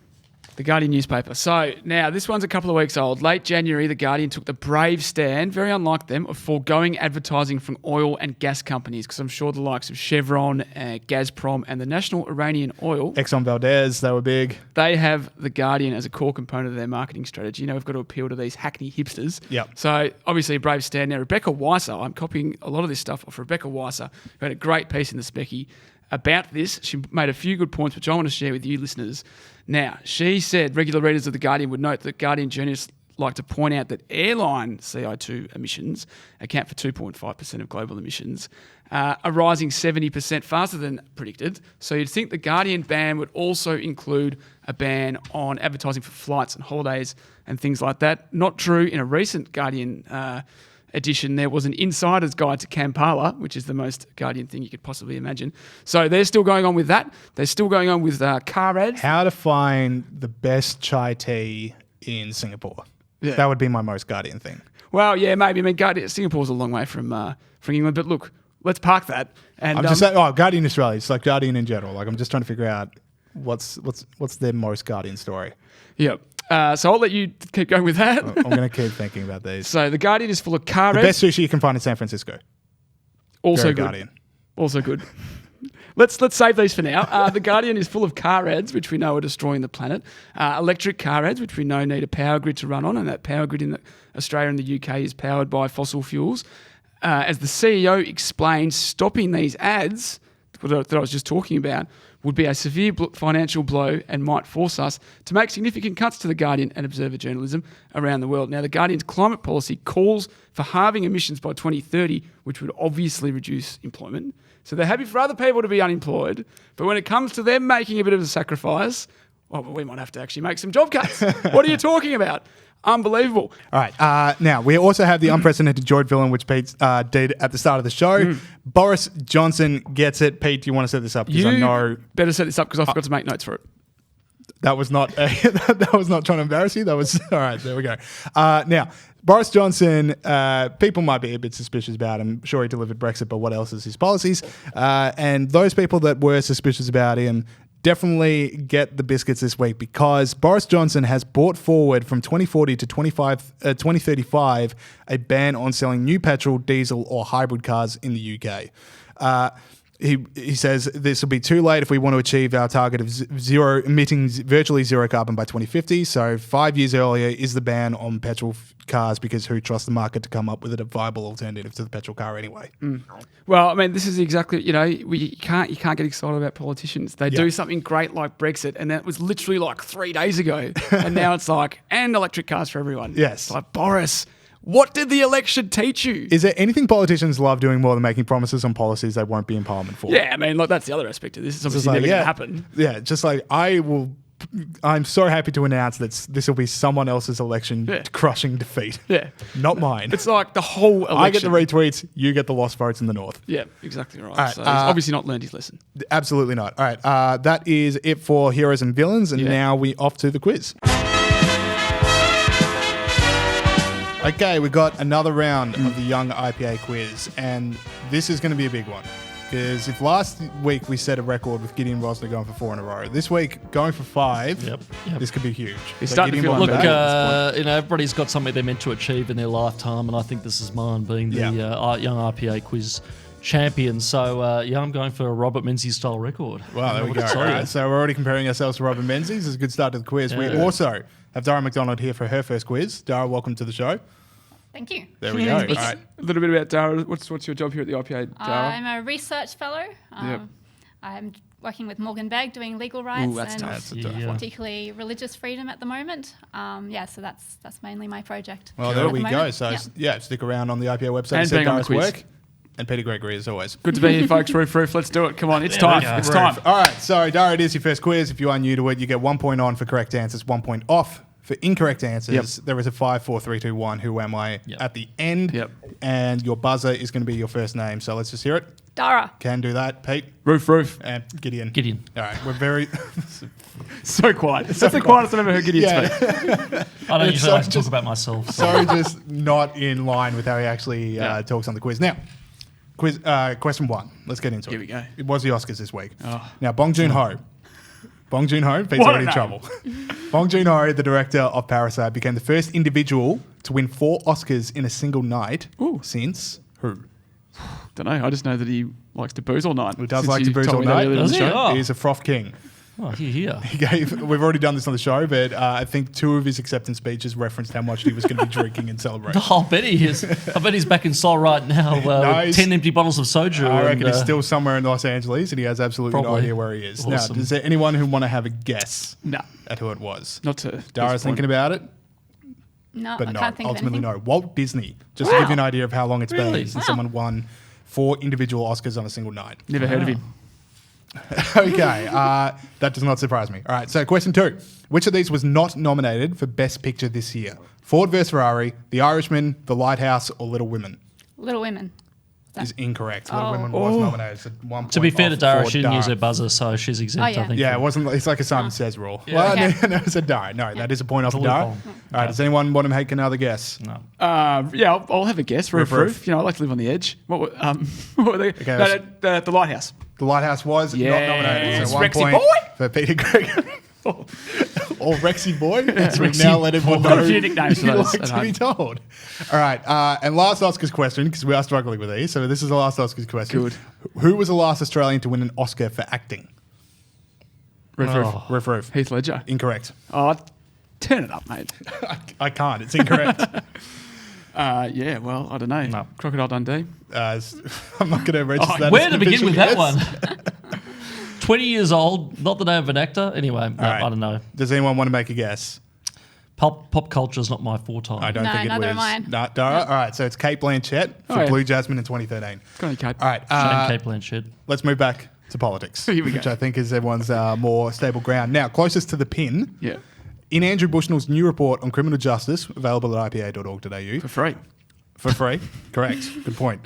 Speaker 3: The Guardian newspaper. So now this one's a couple of weeks old. Late January, The Guardian took the brave stand, very unlike them, of foregoing advertising from oil and gas companies, because I'm sure the likes of Chevron, Gazprom, and the National Iranian Oil,
Speaker 2: Exxon Valdez, they were big.
Speaker 3: They have The Guardian as a core component of their marketing strategy. We've got to appeal to these hackney hipsters.
Speaker 2: Yep.
Speaker 3: So obviously a brave stand. Now Rebecca Weiser, I'm copying a lot of this stuff off Rebecca Weiser, who had a great piece in the Specky about this. She made a few good points, which I want to share with you listeners. Now, she said regular readers of The Guardian would note that Guardian journalists like to point out that airline CO2 emissions account for 2.5% of global emissions, are rising 70% faster than predicted. So you'd think the Guardian ban would also include a ban on advertising for flights and holidays and things like that. Not true. In a recent Guardian edition, there was an insider's guide to Kampala, which is the most Guardian thing you could possibly imagine. So they're still going on with that. They're still going on with car ads.
Speaker 2: How to find the best chai tea in Singapore.
Speaker 3: Yeah.
Speaker 2: That would be my most Guardian thing.
Speaker 3: Well, yeah, maybe. I mean, Singapore's a long way from England, but look, let's park that. And
Speaker 2: I'm just saying, Guardian Australia. It's like Guardian in general. Like, I'm just trying to figure out what's their most Guardian story.
Speaker 3: Yeah. So I'll let you keep going with that.
Speaker 2: I'm going to keep thinking about these.
Speaker 3: So The Guardian is full of car
Speaker 2: The
Speaker 3: ads.
Speaker 2: best sushi you can find in San Francisco.
Speaker 3: Also
Speaker 2: Go
Speaker 3: good.
Speaker 2: Guardian.
Speaker 3: Also good. Let's save these for now. The Guardian is full of car ads, which we know are destroying the planet. Electric car ads, which we know need a power grid to run on, and that power grid in Australia and the UK is powered by fossil fuels. As the CEO explained, stopping these ads that I was just talking about would be a severe financial blow and might force us to make significant cuts to The Guardian and Observer journalism around the world. Now, The Guardian's climate policy calls for halving emissions by 2030, which would obviously reduce employment. So they're happy for other people to be unemployed, but when it comes to them making a bit of a sacrifice, well, we might have to actually make some job cuts. What are you talking about? Unbelievable.
Speaker 2: All right. Now, we also have the unprecedented George villain, which Pete did at the start of the show. Boris Johnson gets it. Pete, do you want to set this up? Because I know
Speaker 3: better set this up because I forgot to make notes for it.
Speaker 2: that was not that was not trying to embarrass you. That was all right. There we go. Now, Boris Johnson, people might be a bit suspicious about him. Sure, he delivered Brexit, but what else is his policies? And those people that were suspicious about him definitely get the biscuits this week, because Boris Johnson has brought forward from 2040 to 2035 a ban on selling new petrol, diesel or hybrid cars in the UK. He says this will be too late if we want to achieve our target of virtually zero carbon by 2050. So 5 years earlier is the ban on petrol cars, because who trusts the market to come up with a viable alternative to the petrol car anyway?
Speaker 3: Well, I mean, this is exactly, you can't get excited about politicians. They do something great like Brexit, and that was literally like 3 days ago. And now it's like, and electric cars for everyone.
Speaker 2: Yes.
Speaker 3: It's like, Boris, what did the election teach you?
Speaker 2: Is there anything politicians love doing more than making promises on policies they won't be in Parliament for?
Speaker 3: Yeah, I mean, like that's the other aspect of this. It's obviously never going to happen.
Speaker 2: Yeah, just like I'm so happy to announce that this will be someone else's election crushing defeat. Yeah. Not mine.
Speaker 3: It's like the whole election.
Speaker 2: I get the retweets, you get the lost votes in the north.
Speaker 3: Yeah, exactly right.
Speaker 2: Right,
Speaker 3: so he's obviously not learned his lesson.
Speaker 2: Absolutely not. All right, that is it for heroes and villains, and now we off to the quiz. Okay, we got another round of the Young IPA quiz, and this is going to be a big one. Because if last week we set a record with Gideon Rosner going for 4 in a row, this week going for 5, this could be huge.
Speaker 3: It's starting to feel like
Speaker 11: look, everybody's got something they're meant to achieve in their lifetime, and I think this is mine, being the Young IPA quiz champion. So, I'm going for a Robert Menzies style record.
Speaker 2: Wow, there we go. All right, so we're already comparing ourselves to Robert Menzies. It's a good start to the quiz. We also have Dara Macdonald here for her first quiz. Dara, welcome to the show.
Speaker 12: Thank you.
Speaker 2: There we go. All right.
Speaker 3: A little bit about Dara. What's your job here at the IPA, Dara?
Speaker 12: I'm a research fellow. I'm working with Morgan Begg doing legal rights and particularly religious freedom at the moment. So that's mainly my project.
Speaker 2: Well, there we go. So stick around on the IPA website and see Dara's work. And Peter Gregory, as always.
Speaker 3: Good to be here, folks. Roof. Let's do it. Come on, it's time. It's time.
Speaker 2: All right, so Dara, it is your first quiz. If you are new to it, you get 1 point on for correct answers, 1 point off for incorrect answers. There is a 5, 4, 3, 2, 1. Who am I at the end? And your buzzer is going to be your first name. So let's just hear it.
Speaker 12: Dara.
Speaker 2: Can do that. Pete.
Speaker 3: Roof.
Speaker 2: And Gideon.
Speaker 11: All
Speaker 2: right, we're very
Speaker 3: so quiet. That's the quietest I've ever heard Gideon speak.
Speaker 11: I don't usually like to talk about myself.
Speaker 2: So just not in line with how he actually talks on the quiz. Now, question 1. Let's get into it.
Speaker 3: Here we go.
Speaker 2: It was the Oscars this week. Now, Bong Joon-ho, Pete's already in trouble. Bong Joon-ho, the director of Parasite, became the first individual to win 4 Oscars in a single night since who?
Speaker 3: Don't know. I just know that he likes to booze all night.
Speaker 2: He does like to booze all night.
Speaker 3: He
Speaker 2: is a froth king.
Speaker 11: Oh, here.
Speaker 2: We've already done this on the show, but I think 2 of his acceptance speeches referenced how much he was going to be drinking and celebrating.
Speaker 11: I bet he is. I bet he's back in Seoul right now with 10 empty bottles of soju.
Speaker 2: I reckon he's still somewhere in Los Angeles, and he has absolutely no idea where he is.
Speaker 11: Awesome.
Speaker 2: Now, is there anyone who want to have a guess at who it was?
Speaker 3: Not to.
Speaker 2: Dara's thinking about it?
Speaker 12: No,
Speaker 2: but
Speaker 12: I can't think
Speaker 2: ultimately
Speaker 12: of anything.
Speaker 2: no. Walt Disney. Just to give you an idea of how long it's been since someone won 4 individual Oscars on a single night.
Speaker 3: Never heard of him.
Speaker 2: Okay, that does not surprise me. All right, so question 2. Which of these was not nominated for Best Picture this year? Ford vs. Ferrari, The Irishman, The Lighthouse, or Little Women?
Speaker 12: Little Women.
Speaker 2: Is incorrect. Little Women was nominated. So 1 point
Speaker 11: to be fair to Dara, she didn't
Speaker 2: Dara.
Speaker 11: use her buzzer, so she's exempt, I think.
Speaker 2: Yeah, it wasn't. It's like a Simon Says rule.
Speaker 11: Yeah.
Speaker 2: Well, no, it's a Dara. No, that is a point off for Dara. All right, does anyone want to make another guess?
Speaker 11: No.
Speaker 3: I'll have a guess. Roof. I like to live on the edge. What were they?
Speaker 2: Okay,
Speaker 3: The Lighthouse.
Speaker 2: The Lighthouse was not nominated. So 1
Speaker 3: Rexy
Speaker 2: point
Speaker 3: boy.
Speaker 2: for Peter Gregory. or Rexy Boy, as we've now let everyone know.
Speaker 3: Got a few nicknames for
Speaker 2: you
Speaker 3: those
Speaker 2: like
Speaker 3: at
Speaker 2: to be told. All right, and last Oscars question, because we are struggling with these. So this is the last Oscars question.
Speaker 3: Good.
Speaker 2: Who was the last Australian to win an Oscar for acting? Roof.
Speaker 3: Heath Ledger.
Speaker 2: Incorrect.
Speaker 3: Oh, turn it up, mate.
Speaker 2: I can't. It's incorrect.
Speaker 3: Yeah, well, I don't know.
Speaker 11: No.
Speaker 3: Crocodile Dundee.
Speaker 2: I'm not going to register that.
Speaker 11: Where
Speaker 2: as
Speaker 11: to
Speaker 2: an
Speaker 11: begin
Speaker 2: official
Speaker 11: with that
Speaker 2: guess.
Speaker 11: one? 20 years old, not the name of an actor. Anyway, no,
Speaker 2: right.
Speaker 11: I don't know.
Speaker 2: Does anyone want to make a guess?
Speaker 11: Pop culture is not my forte.
Speaker 2: I don't
Speaker 12: No,
Speaker 2: think it
Speaker 12: neither
Speaker 2: was.
Speaker 12: am I.
Speaker 2: No, Dara? All right, so it's Kate Blanchett for
Speaker 3: yeah.
Speaker 2: Blue Jasmine in 2013.
Speaker 3: Go on, Kate.
Speaker 2: All right,
Speaker 11: Shame Kate Blanchett.
Speaker 2: let's move back to politics,
Speaker 3: Here we
Speaker 2: which
Speaker 3: go.
Speaker 2: I think is everyone's more stable ground. Now, closest to the pin,
Speaker 3: Yeah.
Speaker 2: in Andrew Bushnell's new report on criminal justice, available at ipa.org.au.
Speaker 3: For free.
Speaker 2: For free? Correct. Good point.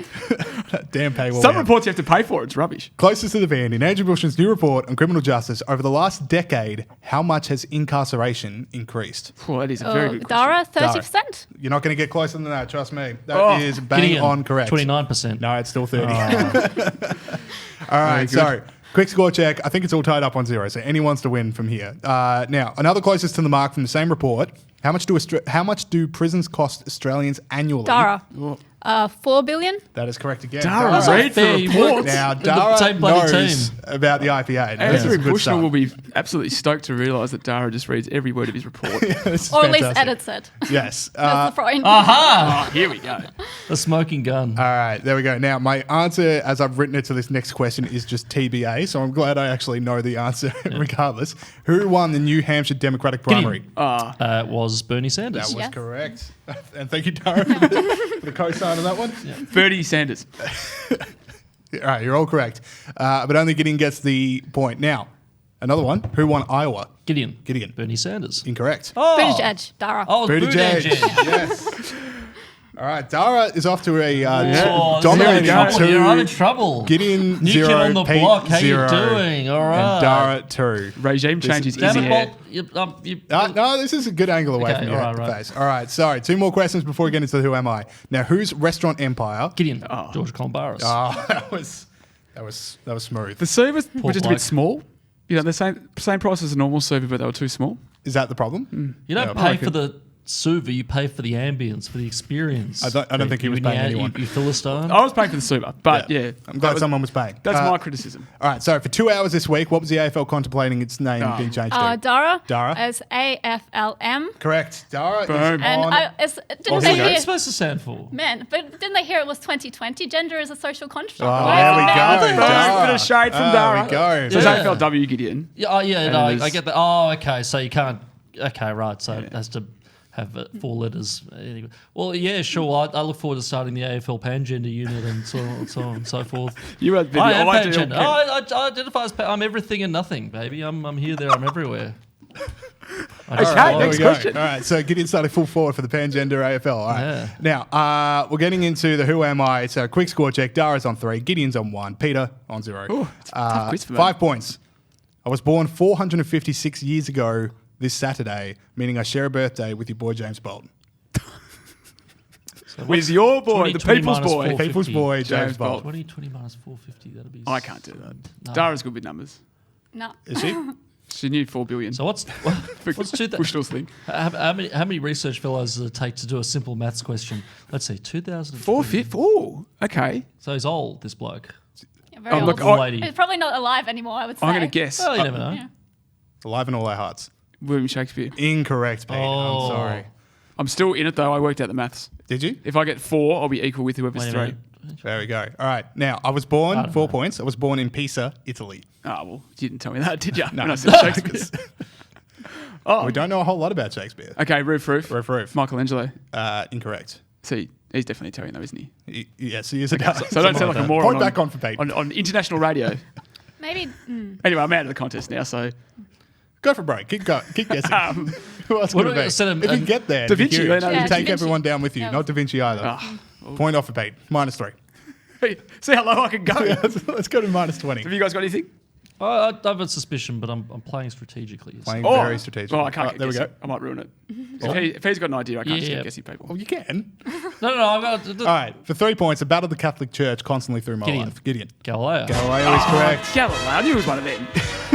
Speaker 2: Damn paywall.
Speaker 3: Some
Speaker 2: ad.
Speaker 3: reports you have to pay for. It's rubbish.
Speaker 2: Closest to the van, in Andrew Bushnell's new report on criminal justice, over the last decade, how much has incarceration increased?
Speaker 3: Well, that is a very good
Speaker 12: Dara,
Speaker 3: question.
Speaker 12: 30%?
Speaker 2: You're not going to get closer than that, trust me. That is bang
Speaker 11: Gideon,
Speaker 2: on correct.
Speaker 11: 29%.
Speaker 2: No, it's still 30. All right, so quick score check. I think it's all tied up on 0, so anyone wants to win from here. Now, another closest to the mark from the same report. How much do prisons cost Australians annually?
Speaker 12: Dara. 4 billion?
Speaker 2: That is correct again.
Speaker 3: Dara, read the
Speaker 11: fair.
Speaker 3: reports.
Speaker 2: Now,
Speaker 11: The
Speaker 2: Dara
Speaker 11: same bloody
Speaker 2: knows
Speaker 11: team.
Speaker 2: about the IPA. This is
Speaker 3: Andrew
Speaker 2: a good
Speaker 3: Bushnell
Speaker 2: start.
Speaker 3: will be absolutely stoked to realise that Dara just reads every word of his report.
Speaker 2: This is
Speaker 12: Or at least
Speaker 2: fantastic.
Speaker 12: edits it.
Speaker 2: Yes.
Speaker 12: That's the point.
Speaker 11: Aha!
Speaker 3: Oh, here we go.
Speaker 11: The smoking gun.
Speaker 2: All right, there we go. Now, my answer, as I've written it to this next question, is just TBA, so I'm glad I actually know the answer regardless. Who won the New Hampshire Democratic primary?
Speaker 11: It was Bernie Sanders.
Speaker 2: That was
Speaker 12: Yes.
Speaker 2: correct. And thank you, Dara, for the co-sign on that one.
Speaker 3: Bernie Sanders.
Speaker 2: All right, you're all correct. But only Gideon gets the point. Now, another one. Who won Iowa?
Speaker 11: Gideon.
Speaker 2: Bernie
Speaker 11: Sanders.
Speaker 2: Incorrect.
Speaker 12: Buttigieg, Dara.
Speaker 11: Oh,
Speaker 2: Buttigieg.
Speaker 11: Buttigieg.
Speaker 2: Yes. All right, Dara is off to a
Speaker 11: Oh,
Speaker 2: dominating
Speaker 11: I'm in
Speaker 2: 2.
Speaker 11: trouble.
Speaker 2: Gideon
Speaker 11: New
Speaker 2: 0,
Speaker 11: kid on the
Speaker 2: Pete
Speaker 11: block. How
Speaker 2: 0,
Speaker 11: you doing? All right.
Speaker 2: and Dara 2.
Speaker 3: Regime changes
Speaker 11: Damn
Speaker 3: easy
Speaker 11: it,
Speaker 3: hair.
Speaker 11: Bolt.
Speaker 2: No, this is a good angle away
Speaker 11: Okay,
Speaker 2: from your
Speaker 11: all right.
Speaker 2: face. All right, sorry. 2 more questions before we get into who am I. Now, whose restaurant empire?
Speaker 11: Gideon. George Colin Boris.
Speaker 2: Oh, that was smooth.
Speaker 3: The servers
Speaker 11: Poor
Speaker 3: were just a
Speaker 11: bloke.
Speaker 3: bit small. You know, the same price as a normal server, but they were too small.
Speaker 2: Is that the problem?
Speaker 11: You don't pay for the server, you pay for the ambience, for the experience.
Speaker 2: I don't think he was paying anyone.
Speaker 11: You Philistine.
Speaker 3: I was paying for the server, but yeah.
Speaker 2: I'm glad someone was paying.
Speaker 3: That's my criticism.
Speaker 2: All right, so for 2 hours this week, what was the AFL contemplating its name being changed to?
Speaker 12: Dara.
Speaker 2: Dara.
Speaker 12: As AFLM.
Speaker 2: Correct. Dara
Speaker 3: Boom.
Speaker 2: is
Speaker 12: And
Speaker 2: on.
Speaker 12: didn't
Speaker 11: What's
Speaker 12: they
Speaker 11: it
Speaker 12: hear?
Speaker 11: supposed to stand for?
Speaker 12: Man, but didn't they hear it was 2020? Gender is a social construct.
Speaker 2: Oh,
Speaker 12: Why
Speaker 2: there
Speaker 12: is
Speaker 2: we
Speaker 12: it men?
Speaker 2: go. Dara.
Speaker 3: Bit of shade from
Speaker 2: There
Speaker 3: Dara.
Speaker 2: we go.
Speaker 3: So it's
Speaker 11: Yeah.
Speaker 3: AFLW, Gideon.
Speaker 11: Yeah, no,
Speaker 3: And
Speaker 11: I get that. Oh, okay. So you can't. Okay, right. So it has to have 4 letters. Anyway. Well, yeah, sure. I look forward to starting the AFL Pangender unit and so on and so forth.
Speaker 3: You are the
Speaker 11: I am
Speaker 3: ideal
Speaker 11: Pangender. I identify as. I'm everything and nothing, baby. I'm here, there, I'm everywhere. I just
Speaker 3: Okay,
Speaker 11: follow.
Speaker 2: There
Speaker 3: next
Speaker 2: we go.
Speaker 3: question.
Speaker 2: All right, so Gideon started full forward for the Pangender AFL. All right.
Speaker 11: Yeah.
Speaker 2: Now, we're getting into the who am I. So quick score check. Dara's on 3, Gideon's on 1, Peter on 0.
Speaker 3: Ooh, it's a tough quiz for me.
Speaker 2: 5 points. I was born 456 years ago this Saturday, meaning I share a birthday with your boy James Bolton.
Speaker 3: With your boy,
Speaker 11: 20,
Speaker 3: the
Speaker 11: 20
Speaker 3: people's
Speaker 11: minus
Speaker 3: boy.
Speaker 11: 450.
Speaker 2: People's boy, James
Speaker 3: James
Speaker 2: Bolton.
Speaker 11: 20 minus 450. That'd be.
Speaker 3: I can't do that.
Speaker 11: No.
Speaker 3: Dara's good with numbers.
Speaker 12: No.
Speaker 2: Is she?
Speaker 3: She knew 4 billion.
Speaker 11: So what's 2000?
Speaker 3: Bushnell's thing.
Speaker 11: How many research fellows does it take to do a simple maths question? Let's see, 2000.
Speaker 3: 450. Oh, okay.
Speaker 11: So he's old, this bloke.
Speaker 12: Yeah, very
Speaker 3: Oh, look,
Speaker 12: old.
Speaker 11: lady.
Speaker 12: He's probably not alive anymore, I would say.
Speaker 3: I'm going to guess.
Speaker 11: Well, you never know.
Speaker 12: Yeah.
Speaker 2: Alive in all our hearts.
Speaker 3: William Shakespeare.
Speaker 2: Incorrect, Pete.
Speaker 11: Oh.
Speaker 2: I'm sorry.
Speaker 3: I'm still in it though. I worked out the maths.
Speaker 2: Did you?
Speaker 3: If I get 4, I'll be equal with whoever's
Speaker 11: Wait a
Speaker 3: 3.
Speaker 11: minute.
Speaker 2: There we go. All right. Now, I was born, 4 points. I was born in Pisa, Italy.
Speaker 3: Oh, well, you didn't tell me that, did you?
Speaker 2: No.
Speaker 3: When I said Shakespeare.
Speaker 2: We don't know a whole lot about Shakespeare.
Speaker 3: Okay, Roof.
Speaker 2: Roof.
Speaker 3: Michelangelo.
Speaker 2: Incorrect.
Speaker 3: See, he's definitely Italian though, isn't he?
Speaker 2: Yes, he is a Italian.
Speaker 3: So I don't sound like a moron.
Speaker 2: Point back on for Pete.
Speaker 3: On international radio.
Speaker 12: Maybe.
Speaker 3: Anyway, I'm out of the contest now, so.
Speaker 2: Go for a break. Keep guessing. Who else
Speaker 11: What
Speaker 2: could
Speaker 11: are we
Speaker 2: it
Speaker 11: gonna
Speaker 2: be?
Speaker 11: send him-
Speaker 2: If you get there,
Speaker 3: Da
Speaker 2: it'd be
Speaker 3: Vinci,
Speaker 2: huge.
Speaker 3: Leonardo
Speaker 2: You
Speaker 12: da
Speaker 2: take
Speaker 12: Vinci.
Speaker 2: everyone down with you.
Speaker 12: Yeah.
Speaker 2: Not Da Vinci either. Point off for Pete. -3.
Speaker 3: See how low I can go.
Speaker 2: Let's go to -20.
Speaker 3: Have you guys got anything?
Speaker 11: I have a suspicion, but I'm playing strategically.
Speaker 2: Playing very strategic.
Speaker 3: Oh, I can't get
Speaker 2: There we go.
Speaker 3: guessing. I might ruin it. If he's got an idea, I can't just
Speaker 11: Yeah.
Speaker 3: keep guessing people.
Speaker 2: Well, you can.
Speaker 11: No, I've got
Speaker 2: All right. For 3 points, I battled the Catholic Church constantly through my
Speaker 11: Gideon.
Speaker 2: life. Gideon.
Speaker 11: Galileo.
Speaker 2: Galileo is correct.
Speaker 3: Galileo. I knew it was one of them.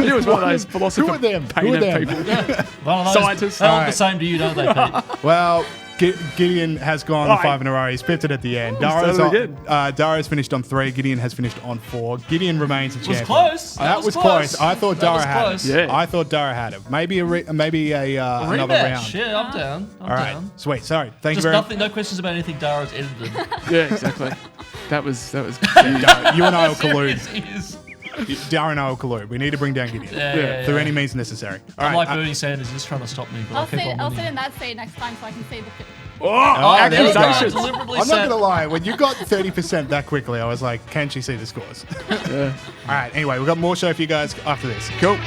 Speaker 3: He was one of those philosopher
Speaker 2: Who are them?
Speaker 3: people.
Speaker 11: One of those,
Speaker 3: Scientists.
Speaker 11: They look the same to you, don't they, Pete?
Speaker 2: Well, Gideon has gone 5 in a row. He's pipped it at the end. Dara's finished on 3. Gideon has finished on 4. Gideon remains a champion.
Speaker 11: Was close.
Speaker 2: That was close. I thought Dara had it.
Speaker 3: Yeah.
Speaker 2: I thought Dara had it. Maybe another round.
Speaker 11: Yeah, I'm down. I'm
Speaker 2: All right.
Speaker 11: down.
Speaker 2: Sweet. Sorry. Thank you
Speaker 11: Just
Speaker 2: very much.
Speaker 11: no questions about anything Dara's edited.
Speaker 3: Yeah, exactly. That was.
Speaker 2: Dara, you and I will collude.
Speaker 11: Serious.
Speaker 2: Dara and I will collude. We need to bring down Gideon.
Speaker 11: Yeah.
Speaker 2: Through any means necessary. All
Speaker 11: I'm
Speaker 2: right.
Speaker 11: like Bernie Sanders, just trying to stop me. But
Speaker 12: I'll sit in that seat next time so I can see the film.
Speaker 2: there we go.
Speaker 3: Accusations.
Speaker 11: Deliberately
Speaker 2: I'm not
Speaker 11: said-
Speaker 2: going to lie. When you got 30% that quickly, I was like, can she see the scores?
Speaker 3: Yeah.
Speaker 2: All right. Anyway, we've got more show for you guys after this. Cool.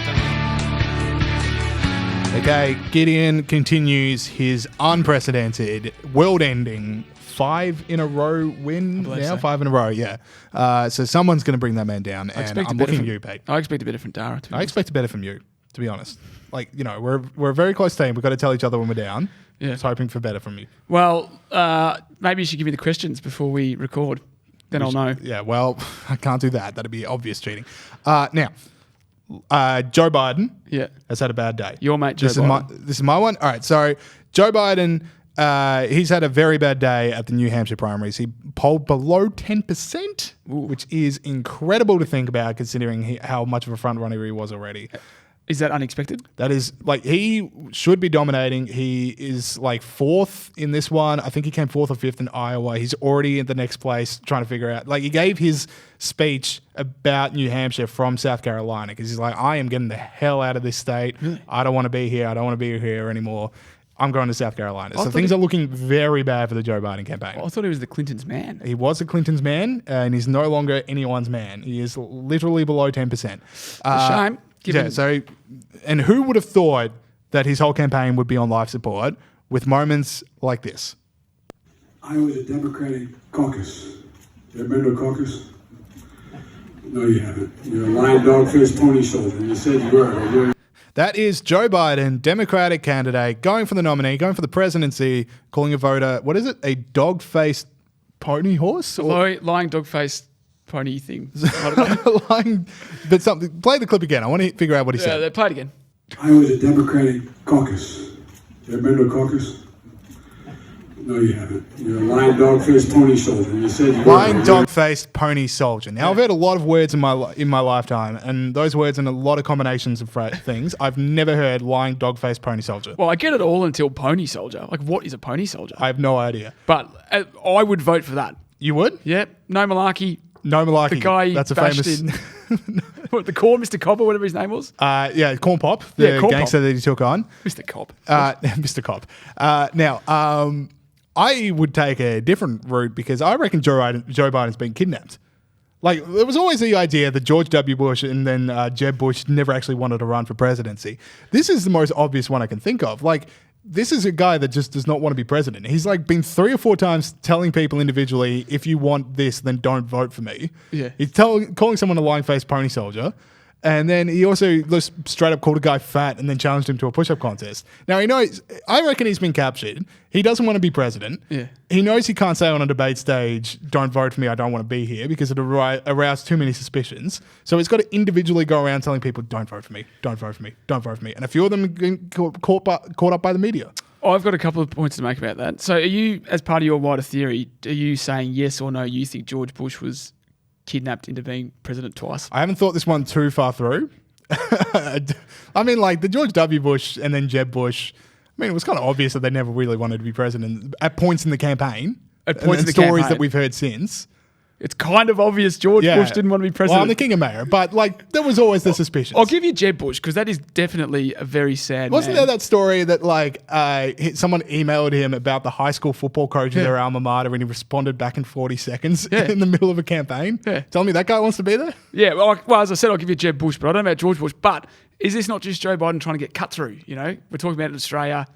Speaker 2: Okay. Gideon continues his unprecedented, world-ending 5 in a row win now.
Speaker 3: So.
Speaker 2: 5 in a row, yeah. So someone's going to bring that man down. And I'm looking at you, Pete.
Speaker 3: I expect better from Dara.
Speaker 2: I expect better from you, to be honest. Like, we're a very close team. We've got to tell each other when we're down.
Speaker 3: Yeah.
Speaker 2: Just hoping for better from you.
Speaker 3: Well, maybe you should give me the questions before we record. Then I'll know.
Speaker 2: Yeah, well, I can't do that. That'd be obvious cheating. Now, Joe Biden has had a bad day.
Speaker 3: Your mate, Joe Biden.
Speaker 2: This is my one. All right, so Joe Biden, he's had a very bad day at the New Hampshire primaries. He polled below 10%, which is incredible to think about considering how much of a front runner he was already.
Speaker 3: Is that unexpected?
Speaker 2: That is, he should be dominating. He is 4th in this one. I think he came 4th or 5th in Iowa. He's already in the next place trying to figure out. He gave his speech about New Hampshire from South Carolina because he's like, I am getting the hell out of this state.
Speaker 3: Really?
Speaker 2: I don't want to be here. I don't want to be here anymore. I'm going to South Carolina. So things are looking very bad for the Joe Biden campaign.
Speaker 3: I thought he was the Clintons' man.
Speaker 2: He was the Clintons' man, and he's no longer anyone's man. He is literally below 10%.
Speaker 3: A shame.
Speaker 2: And who would have thought that his whole campaign would be on life support with moments like this?
Speaker 13: I was a Democratic caucus. You ever been to a caucus? No, you haven't. You're a lying dog-faced pony soldier. You said you were.
Speaker 2: That is Joe Biden, Democratic candidate, going for the nominee, going for the presidency, calling a voter, what is it, a dog-faced pony horse?
Speaker 3: Lying dog-faced pony thing.
Speaker 2: Lying, but something. Play the clip again. I want to figure out what he said.
Speaker 3: Yeah, play it again.
Speaker 13: I was a Democratic caucus. You ever been to a caucus? No, you haven't. You're a lying dog-faced pony soldier. You said you were.
Speaker 2: Lying dog-faced pony soldier. Now, I've heard a lot of words in my lifetime, and those words in a lot of combinations of things. I've never heard lying dog-faced pony soldier.
Speaker 3: Well, I get it all until pony soldier. What is a pony soldier?
Speaker 2: I have no idea.
Speaker 3: But I would vote for that.
Speaker 2: You would?
Speaker 3: Yep. No malarkey.
Speaker 2: No malarkey.
Speaker 3: The guy
Speaker 2: that's a
Speaker 3: bashed
Speaker 2: famous.
Speaker 3: What, the Corn, Mr. Cobb, or whatever his name was?
Speaker 2: Corn Pop, the
Speaker 3: Corn
Speaker 2: gangster
Speaker 3: Pop.
Speaker 2: that he took on.
Speaker 3: Mr. Cobb.
Speaker 2: Mr. Cobb. Now, I would take a different route because I reckon Joe Biden's been kidnapped. There was always the idea that George W. Bush and then Jeb Bush never actually wanted to run for presidency. This is the most obvious one I can think of. This is a guy that just does not want to be president. He's been 3 or 4 times telling people individually, if you want this, then don't vote for me.
Speaker 3: Yeah.
Speaker 2: He's calling someone a lying-faced pony soldier. And then he also just straight up called a guy fat and then challenged him to a push-up contest. Now, I reckon he's been captured. He doesn't want to be president.
Speaker 3: Yeah.
Speaker 2: He knows he can't say on a debate stage, don't vote for me, I don't want to be here, because it aroused too many suspicions. So he's got to individually go around telling people, don't vote for me, don't vote for me, don't vote for me. And a few of them get caught up by the media.
Speaker 3: I've got a couple of points to make about that. So are you, as part of your wider theory, are you saying yes or no, you think George Bush was kidnapped into being president twice?
Speaker 2: I haven't thought this one too far through. I mean, the George W. Bush and then Jeb Bush, it was kind of obvious that they never really wanted to be president at points in the campaign.
Speaker 3: At points in the
Speaker 2: stories
Speaker 3: campaign.
Speaker 2: that we've heard since.
Speaker 3: It's kind of obvious George Bush didn't want to be president.
Speaker 2: Well, I'm the king of mayor, but there was always the suspicion.
Speaker 3: I'll give you Jeb Bush because that is definitely a very sad
Speaker 2: Wasn't
Speaker 3: man.
Speaker 2: there that story that someone emailed him about the high school football coach of their alma mater and he responded back in 40 seconds in the middle of a campaign?
Speaker 3: Yeah.
Speaker 2: Tell me that guy wants to be there?
Speaker 3: Yeah, well, as I said, I'll give you Jeb Bush, but I don't know about George Bush. But is this not just Joe Biden trying to get cut through? We're talking about it in Australia.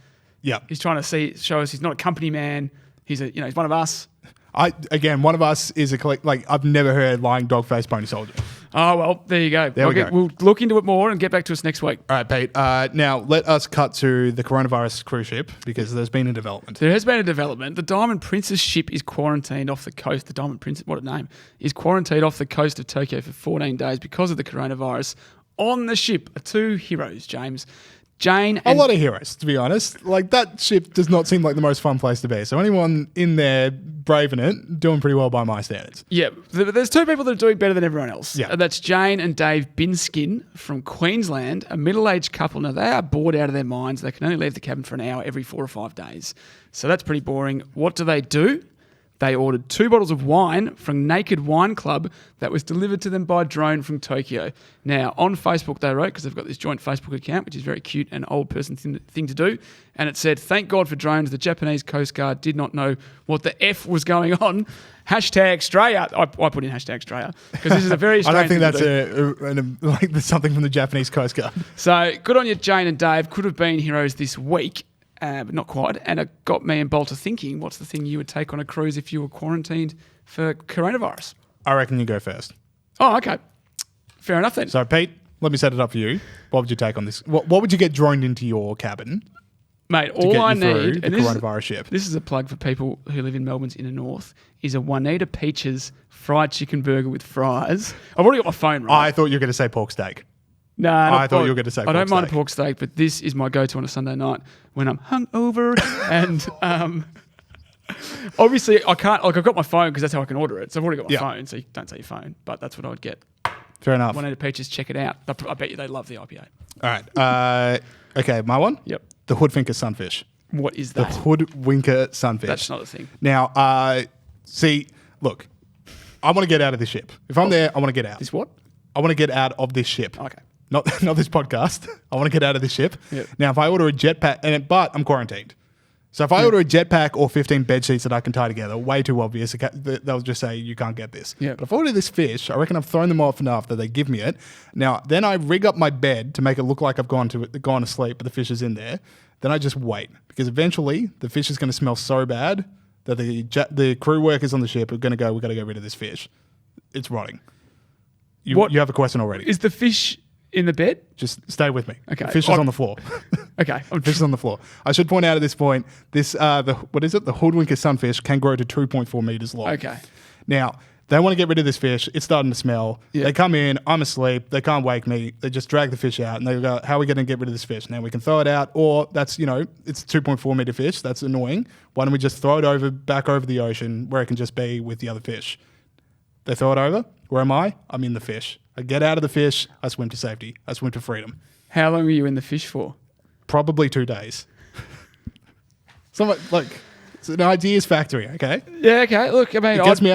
Speaker 2: Yeah.
Speaker 3: He's trying to show us he's not a company man. He's he's one of us.
Speaker 2: One of us is I've never heard lying dog-faced pony soldier.
Speaker 3: Oh, well, there you go. We'll look into it more and get back to us next week.
Speaker 2: All right, Pete. Now, let us cut to the coronavirus cruise ship because there's been a development.
Speaker 3: There has been a development. The Diamond Princess ship is quarantined off the coast. The Diamond Princess, what a name, is quarantined off the coast of Tokyo for 14 days because of the coronavirus. On the ship are two heroes, James. Jane
Speaker 2: a lot of heroes, to be honest. Like, that ship does not seem like the most fun place to be. So anyone in there braving it, doing pretty well by my standards.
Speaker 3: Yeah, there's two people that are doing better than everyone else.
Speaker 2: Yeah.
Speaker 3: That's Jane and Dave Binskin from Queensland, a middle-aged couple. Now, they are bored out of their minds. They can only leave the cabin for an hour every 4 or 5 days. So that's pretty boring. What do? They ordered 2 bottles of wine from Naked Wine Club that was delivered to them by drone from Tokyo. Now, on Facebook they wrote, because they've got this joint Facebook account, which is very cute and old person thing to do, and it said, "Thank God for drones. The Japanese Coast Guard did not know what the F was going on. #Australia." I put in #Australia because this is a very
Speaker 2: I
Speaker 3: Australian
Speaker 2: don't think that's like something from the Japanese Coast Guard.
Speaker 3: So, good on you, Jane and Dave. Could have been heroes this week. But not quite. And it got me and Bolter thinking, what's the thing you would take on a cruise if you were quarantined for coronavirus?
Speaker 2: I reckon you go first.
Speaker 3: Oh, okay. Fair enough then.
Speaker 2: So, Pete, let me set it up for you. What would you take on this? What would you get droned into your cabin?
Speaker 3: Mate, all I need...
Speaker 2: The coronavirus ship.
Speaker 3: This is a plug for people who live in Melbourne's inner north, is a Juanita Peaches fried chicken burger with fries. I've already got my phone right.
Speaker 2: I thought you were going to say pork steak.
Speaker 3: No,
Speaker 2: I thought you were going to say pork steak.
Speaker 3: I don't mind a pork steak, but this is my go-to on a Sunday night when I'm hungover. And obviously, I can't. Like, I've got my phone because that's how I can order it. So I've already got my phone, so you don't say your phone. But that's what I would get.
Speaker 2: Fair enough.
Speaker 3: Juanita Peaches, check it out. I bet you they love the IPA.
Speaker 2: All right. Okay, my one?
Speaker 3: Yep.
Speaker 2: The hoodwinker sunfish.
Speaker 3: What is that?
Speaker 2: The hoodwinker sunfish.
Speaker 3: That's not a thing.
Speaker 2: Now, see, look, I want to get out of this ship. If I'm there, I want to get out.
Speaker 3: This what?
Speaker 2: I want to get out of this ship.
Speaker 3: Okay.
Speaker 2: Not this podcast. I want to get out of this ship.
Speaker 3: Yep.
Speaker 2: Now, if I order a jetpack, but I'm quarantined. So if I order a jetpack or 15 bed sheets that I can tie together, way too obvious. They'll just say, you can't get this.
Speaker 3: Yeah.
Speaker 2: But if I order this fish, I reckon I've thrown them off enough that they give me it. Now, then I rig up my bed to make it look like I've gone to sleep, but the fish is in there. Then I just wait. Because eventually, the fish is going to smell so bad that the crew workers on the ship are going to go, we've got to get rid of this fish. It's rotting. You have a question already.
Speaker 3: Is the fish in the bed?
Speaker 2: Just stay with me.
Speaker 3: Okay.
Speaker 2: The fish is on the floor.
Speaker 3: Okay.
Speaker 2: The fish is on the floor. I should point out at this point, this the hoodwinker sunfish can grow to 2.4 meters long.
Speaker 3: Okay.
Speaker 2: Now, they want to get rid of this fish. It's starting to smell.
Speaker 3: Yeah.
Speaker 2: They come in, I'm asleep, they can't wake me. They just drag the fish out and they go, how are we going to get rid of this fish? Now we can throw it out, or that's, it's a 2.4 meter fish. That's annoying. Why don't we just throw it back over the ocean where it can just be with the other fish? They throw it over. Where am I? I'm in the fish. I get out of the fish. I swim to safety. I swim to freedom.
Speaker 3: How long were you in the fish for?
Speaker 2: Probably 2 days. It's an ideas factory, okay?
Speaker 3: Yeah, okay. Look, I mean,
Speaker 2: it gets me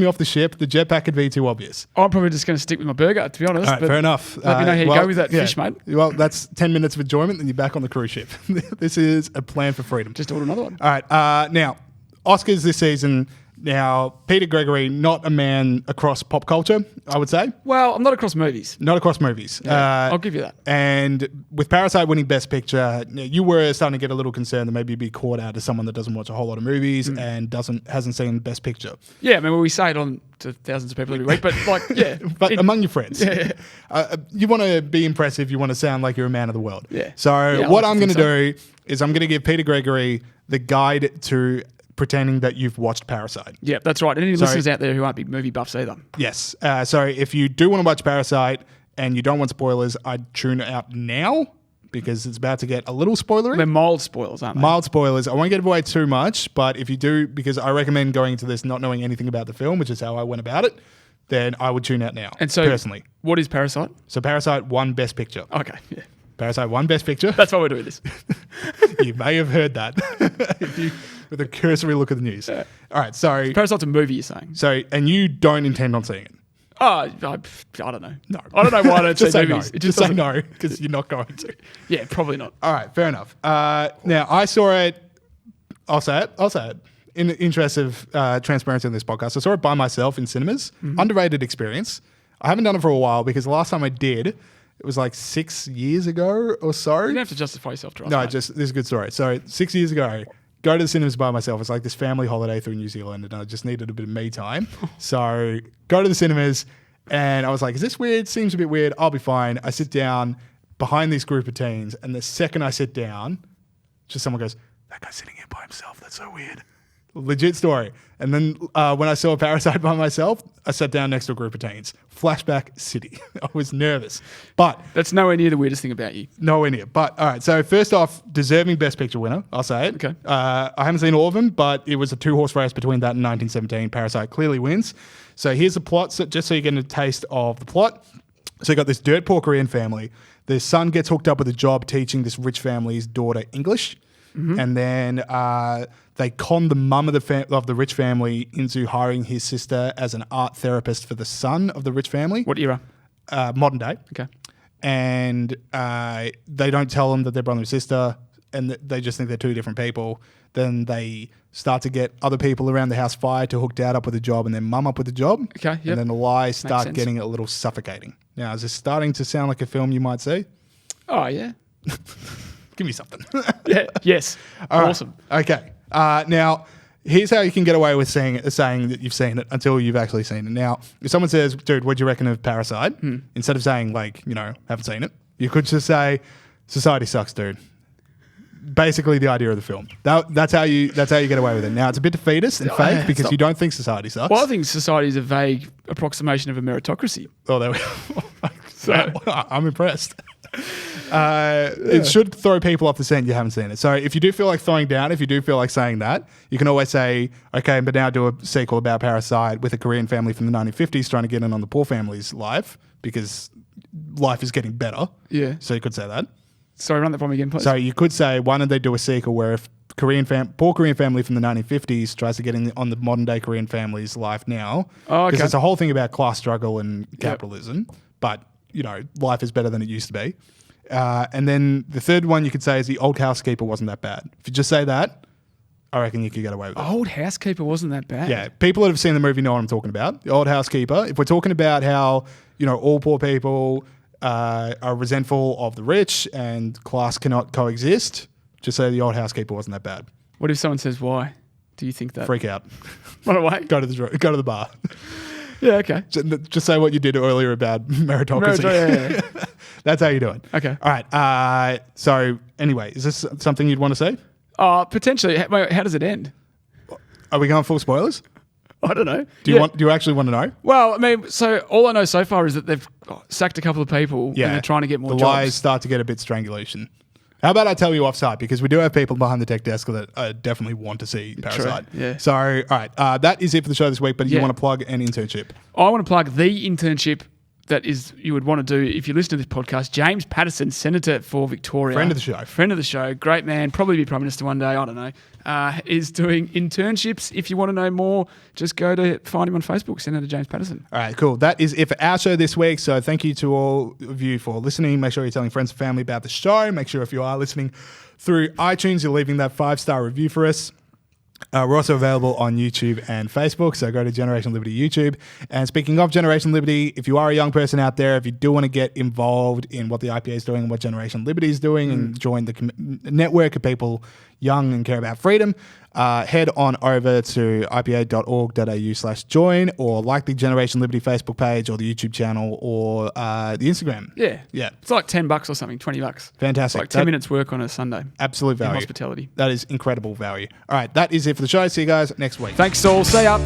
Speaker 2: off the ship. The jetpack could be too obvious.
Speaker 3: I'm probably just going to stick with my burger, to be honest.
Speaker 2: All right, fair enough.
Speaker 3: Let me know how you go with that fish, mate.
Speaker 2: Well, that's 10 minutes of enjoyment, then you're back on the cruise ship. This is a plan for freedom.
Speaker 3: Just order another one.
Speaker 2: All right. Now, Oscars this season. Now, Peter Gregory, not a man across pop culture, I would say.
Speaker 3: Well, I'm not across movies.
Speaker 2: Not across movies.
Speaker 3: Yeah, I'll give you that.
Speaker 2: And with Parasite winning Best Picture, you were starting to get a little concerned that maybe you'd be caught out as someone that doesn't watch a whole lot of movies and hasn't seen Best Picture.
Speaker 3: Yeah, I mean, we say it on to thousands of people every week, but
Speaker 2: but among your friends.
Speaker 3: Yeah.
Speaker 2: You want to be impressive. You want to sound like you're a man of the world.
Speaker 3: Yeah.
Speaker 2: So what I'm going to do is I'm going to give Peter Gregory the guide to pretending that you've watched Parasite.
Speaker 3: Yeah, that's right. And any listeners out there who aren't big movie buffs either.
Speaker 2: Yes. So if you do want to watch Parasite and you don't want spoilers, I'd tune out now because it's about to get a little spoilery.
Speaker 3: They're mild spoilers, aren't they?
Speaker 2: Mild spoilers. I won't give away too much, but if you do, because I recommend going into this not knowing anything about the film, which is how I went about it, then I would tune out now. And so, personally.
Speaker 3: What is Parasite?
Speaker 2: So Parasite won Best Picture.
Speaker 3: Okay, yeah.
Speaker 2: Parasite won Best Picture.
Speaker 3: That's why we're doing this.
Speaker 2: You may have heard that with a cursory look at the news.
Speaker 3: Yeah.
Speaker 2: All right, so
Speaker 3: Parasite's a movie, you're saying?
Speaker 2: So, and you don't intend on seeing it?
Speaker 3: Oh, I don't know. No, I don't know why I don't
Speaker 2: just
Speaker 3: see
Speaker 2: say
Speaker 3: movies.
Speaker 2: No. Just say no because you're not going to.
Speaker 3: Yeah, probably not.
Speaker 2: All right, fair enough. Now I saw it. I'll say it. In the interest of transparency on this podcast, I saw it by myself in cinemas. Mm-hmm. Underrated experience. I haven't done it for a while because the last time I did, it was like 6 years ago or so.
Speaker 3: You don't have to justify yourself to us.
Speaker 2: No, this is a good story. So 6 years ago, go to the cinemas by myself. It's like this family holiday through New Zealand and I just needed a bit of me time. So go to the cinemas and I was like, is this weird? Seems a bit weird. I'll be fine. I sit down behind this group of teens and the second I sit down, just someone goes, that guy's sitting here by himself. That's so weird. Legit story. And then when I saw Parasite by myself, I sat down next to a group of teens. Flashback city. I was nervous. But
Speaker 3: that's nowhere near the weirdest thing about you.
Speaker 2: Nowhere near. But all right, so first off, deserving Best Picture winner. I'll say it.
Speaker 3: Okay.
Speaker 2: I haven't seen all of them, but it was a 2-horse race between that and 1917. Parasite clearly wins. So here's the plot, so just so you get a taste of the plot. So you got this dirt poor Korean family. Their son gets hooked up with a job teaching this rich family's daughter English. Mm-hmm. And then they con the mum of the rich family into hiring his sister as an art therapist for the son of the rich family.
Speaker 3: What era?
Speaker 2: Modern day.
Speaker 3: Okay.
Speaker 2: And they don't tell them that they're brother and sister, and they just think they're two different people. Then they start to get other people around the house fired to hook dad up with a job and then mum up with a job.
Speaker 3: Okay, yep.
Speaker 2: And then the lies start getting a little suffocating. Now, is this starting to sound like a film you might see?
Speaker 3: Oh, yeah.
Speaker 2: Give me something.
Speaker 3: Yeah. Yes. Awesome.
Speaker 2: Right. Okay. Now, here's how you can get away with saying that you've seen it until you've actually seen it. Now, if someone says, dude, what do you reckon of Parasite? Instead of saying, haven't seen it, you could just say, society sucks, dude. Basically the idea of the film. That's how you get away with it. Now, it's a bit defeatist and fake because you don't think society sucks.
Speaker 3: Well, I think society is a vague approximation of a meritocracy.
Speaker 2: Oh, there we go. So, I'm impressed. It should throw people off the scent you haven't seen it. So if you do feel like throwing down, if you do feel like saying that, you can always say, okay, but now do a sequel about Parasite with a Korean family from the 1950s trying to get in on the poor family's life because life is getting better.
Speaker 3: Yeah.
Speaker 2: So you could say that.
Speaker 3: Sorry, run that for me again, please.
Speaker 2: So you could say, why don't they do a sequel where if poor Korean family from the 1950s tries to get in on the modern day Korean family's life now? Because it's a whole thing about class struggle and capitalism, but life is better than it used to be. And then the third one you could say is the old housekeeper wasn't that bad. If you just say that, I reckon you could get away with it.
Speaker 3: Old housekeeper wasn't that bad.
Speaker 2: Yeah, people that have seen the movie know what I'm talking about. The old housekeeper. If we're talking about how all poor people are resentful of the rich and class cannot coexist, just say the old housekeeper wasn't that bad.
Speaker 3: What if someone says why? Do you think that?
Speaker 2: Freak out.
Speaker 3: Run away.
Speaker 2: Go to the bar.
Speaker 3: Yeah, okay.
Speaker 2: Just say what you did earlier about meritocracy.
Speaker 3: Yeah.
Speaker 2: That's how you do it.
Speaker 3: Okay.
Speaker 2: All right. So anyway, is this something you'd want to say?
Speaker 3: Potentially. How does it end?
Speaker 2: Are we going full spoilers?
Speaker 3: I don't know.
Speaker 2: Do you actually want to know?
Speaker 3: Well, I mean, so all I know so far is that they've sacked a couple of people and they're trying to get more jobs.
Speaker 2: The lies start to get a bit strangulation. How about I tell you offside? Because we do have people behind the tech desk that definitely want to see Parasite.
Speaker 3: True, yeah.
Speaker 2: So, all right. That is it for the show this week, but you want to plug an internship.
Speaker 3: I want to plug the internship that you would want to do if you listen to this podcast. James Patterson, Senator for Victoria.
Speaker 2: Friend of the show.
Speaker 3: Friend of the show. Great man. Probably be Prime Minister one day. I don't know. Is doing internships. If you want to know more, just go to find him on Facebook, Senator James Patterson.
Speaker 2: All right, cool. That is it for our show this week. So thank you to all of you for listening. Make sure you're telling friends and family about the show. Make sure if you are listening through iTunes, you're leaving that 5-star review for us. We're also available on YouTube and Facebook, so go to Generation Liberty YouTube. And speaking of Generation Liberty, if you are a young person out there, if you do want to get involved in what the IPA is doing and what Generation Liberty is doing and join the network of people young and care about freedom, head on over to ipa.org.au/join or like the Generation Liberty Facebook page or the YouTube channel or the Instagram.
Speaker 3: Yeah. It's like $10 or something, $20.
Speaker 2: Fantastic.
Speaker 3: It's like 10 minutes work on a Sunday.
Speaker 2: Absolute value.
Speaker 3: In hospitality.
Speaker 2: That is incredible value. All right, that is it for the show. See you guys next week.
Speaker 3: Thanks all. See ya.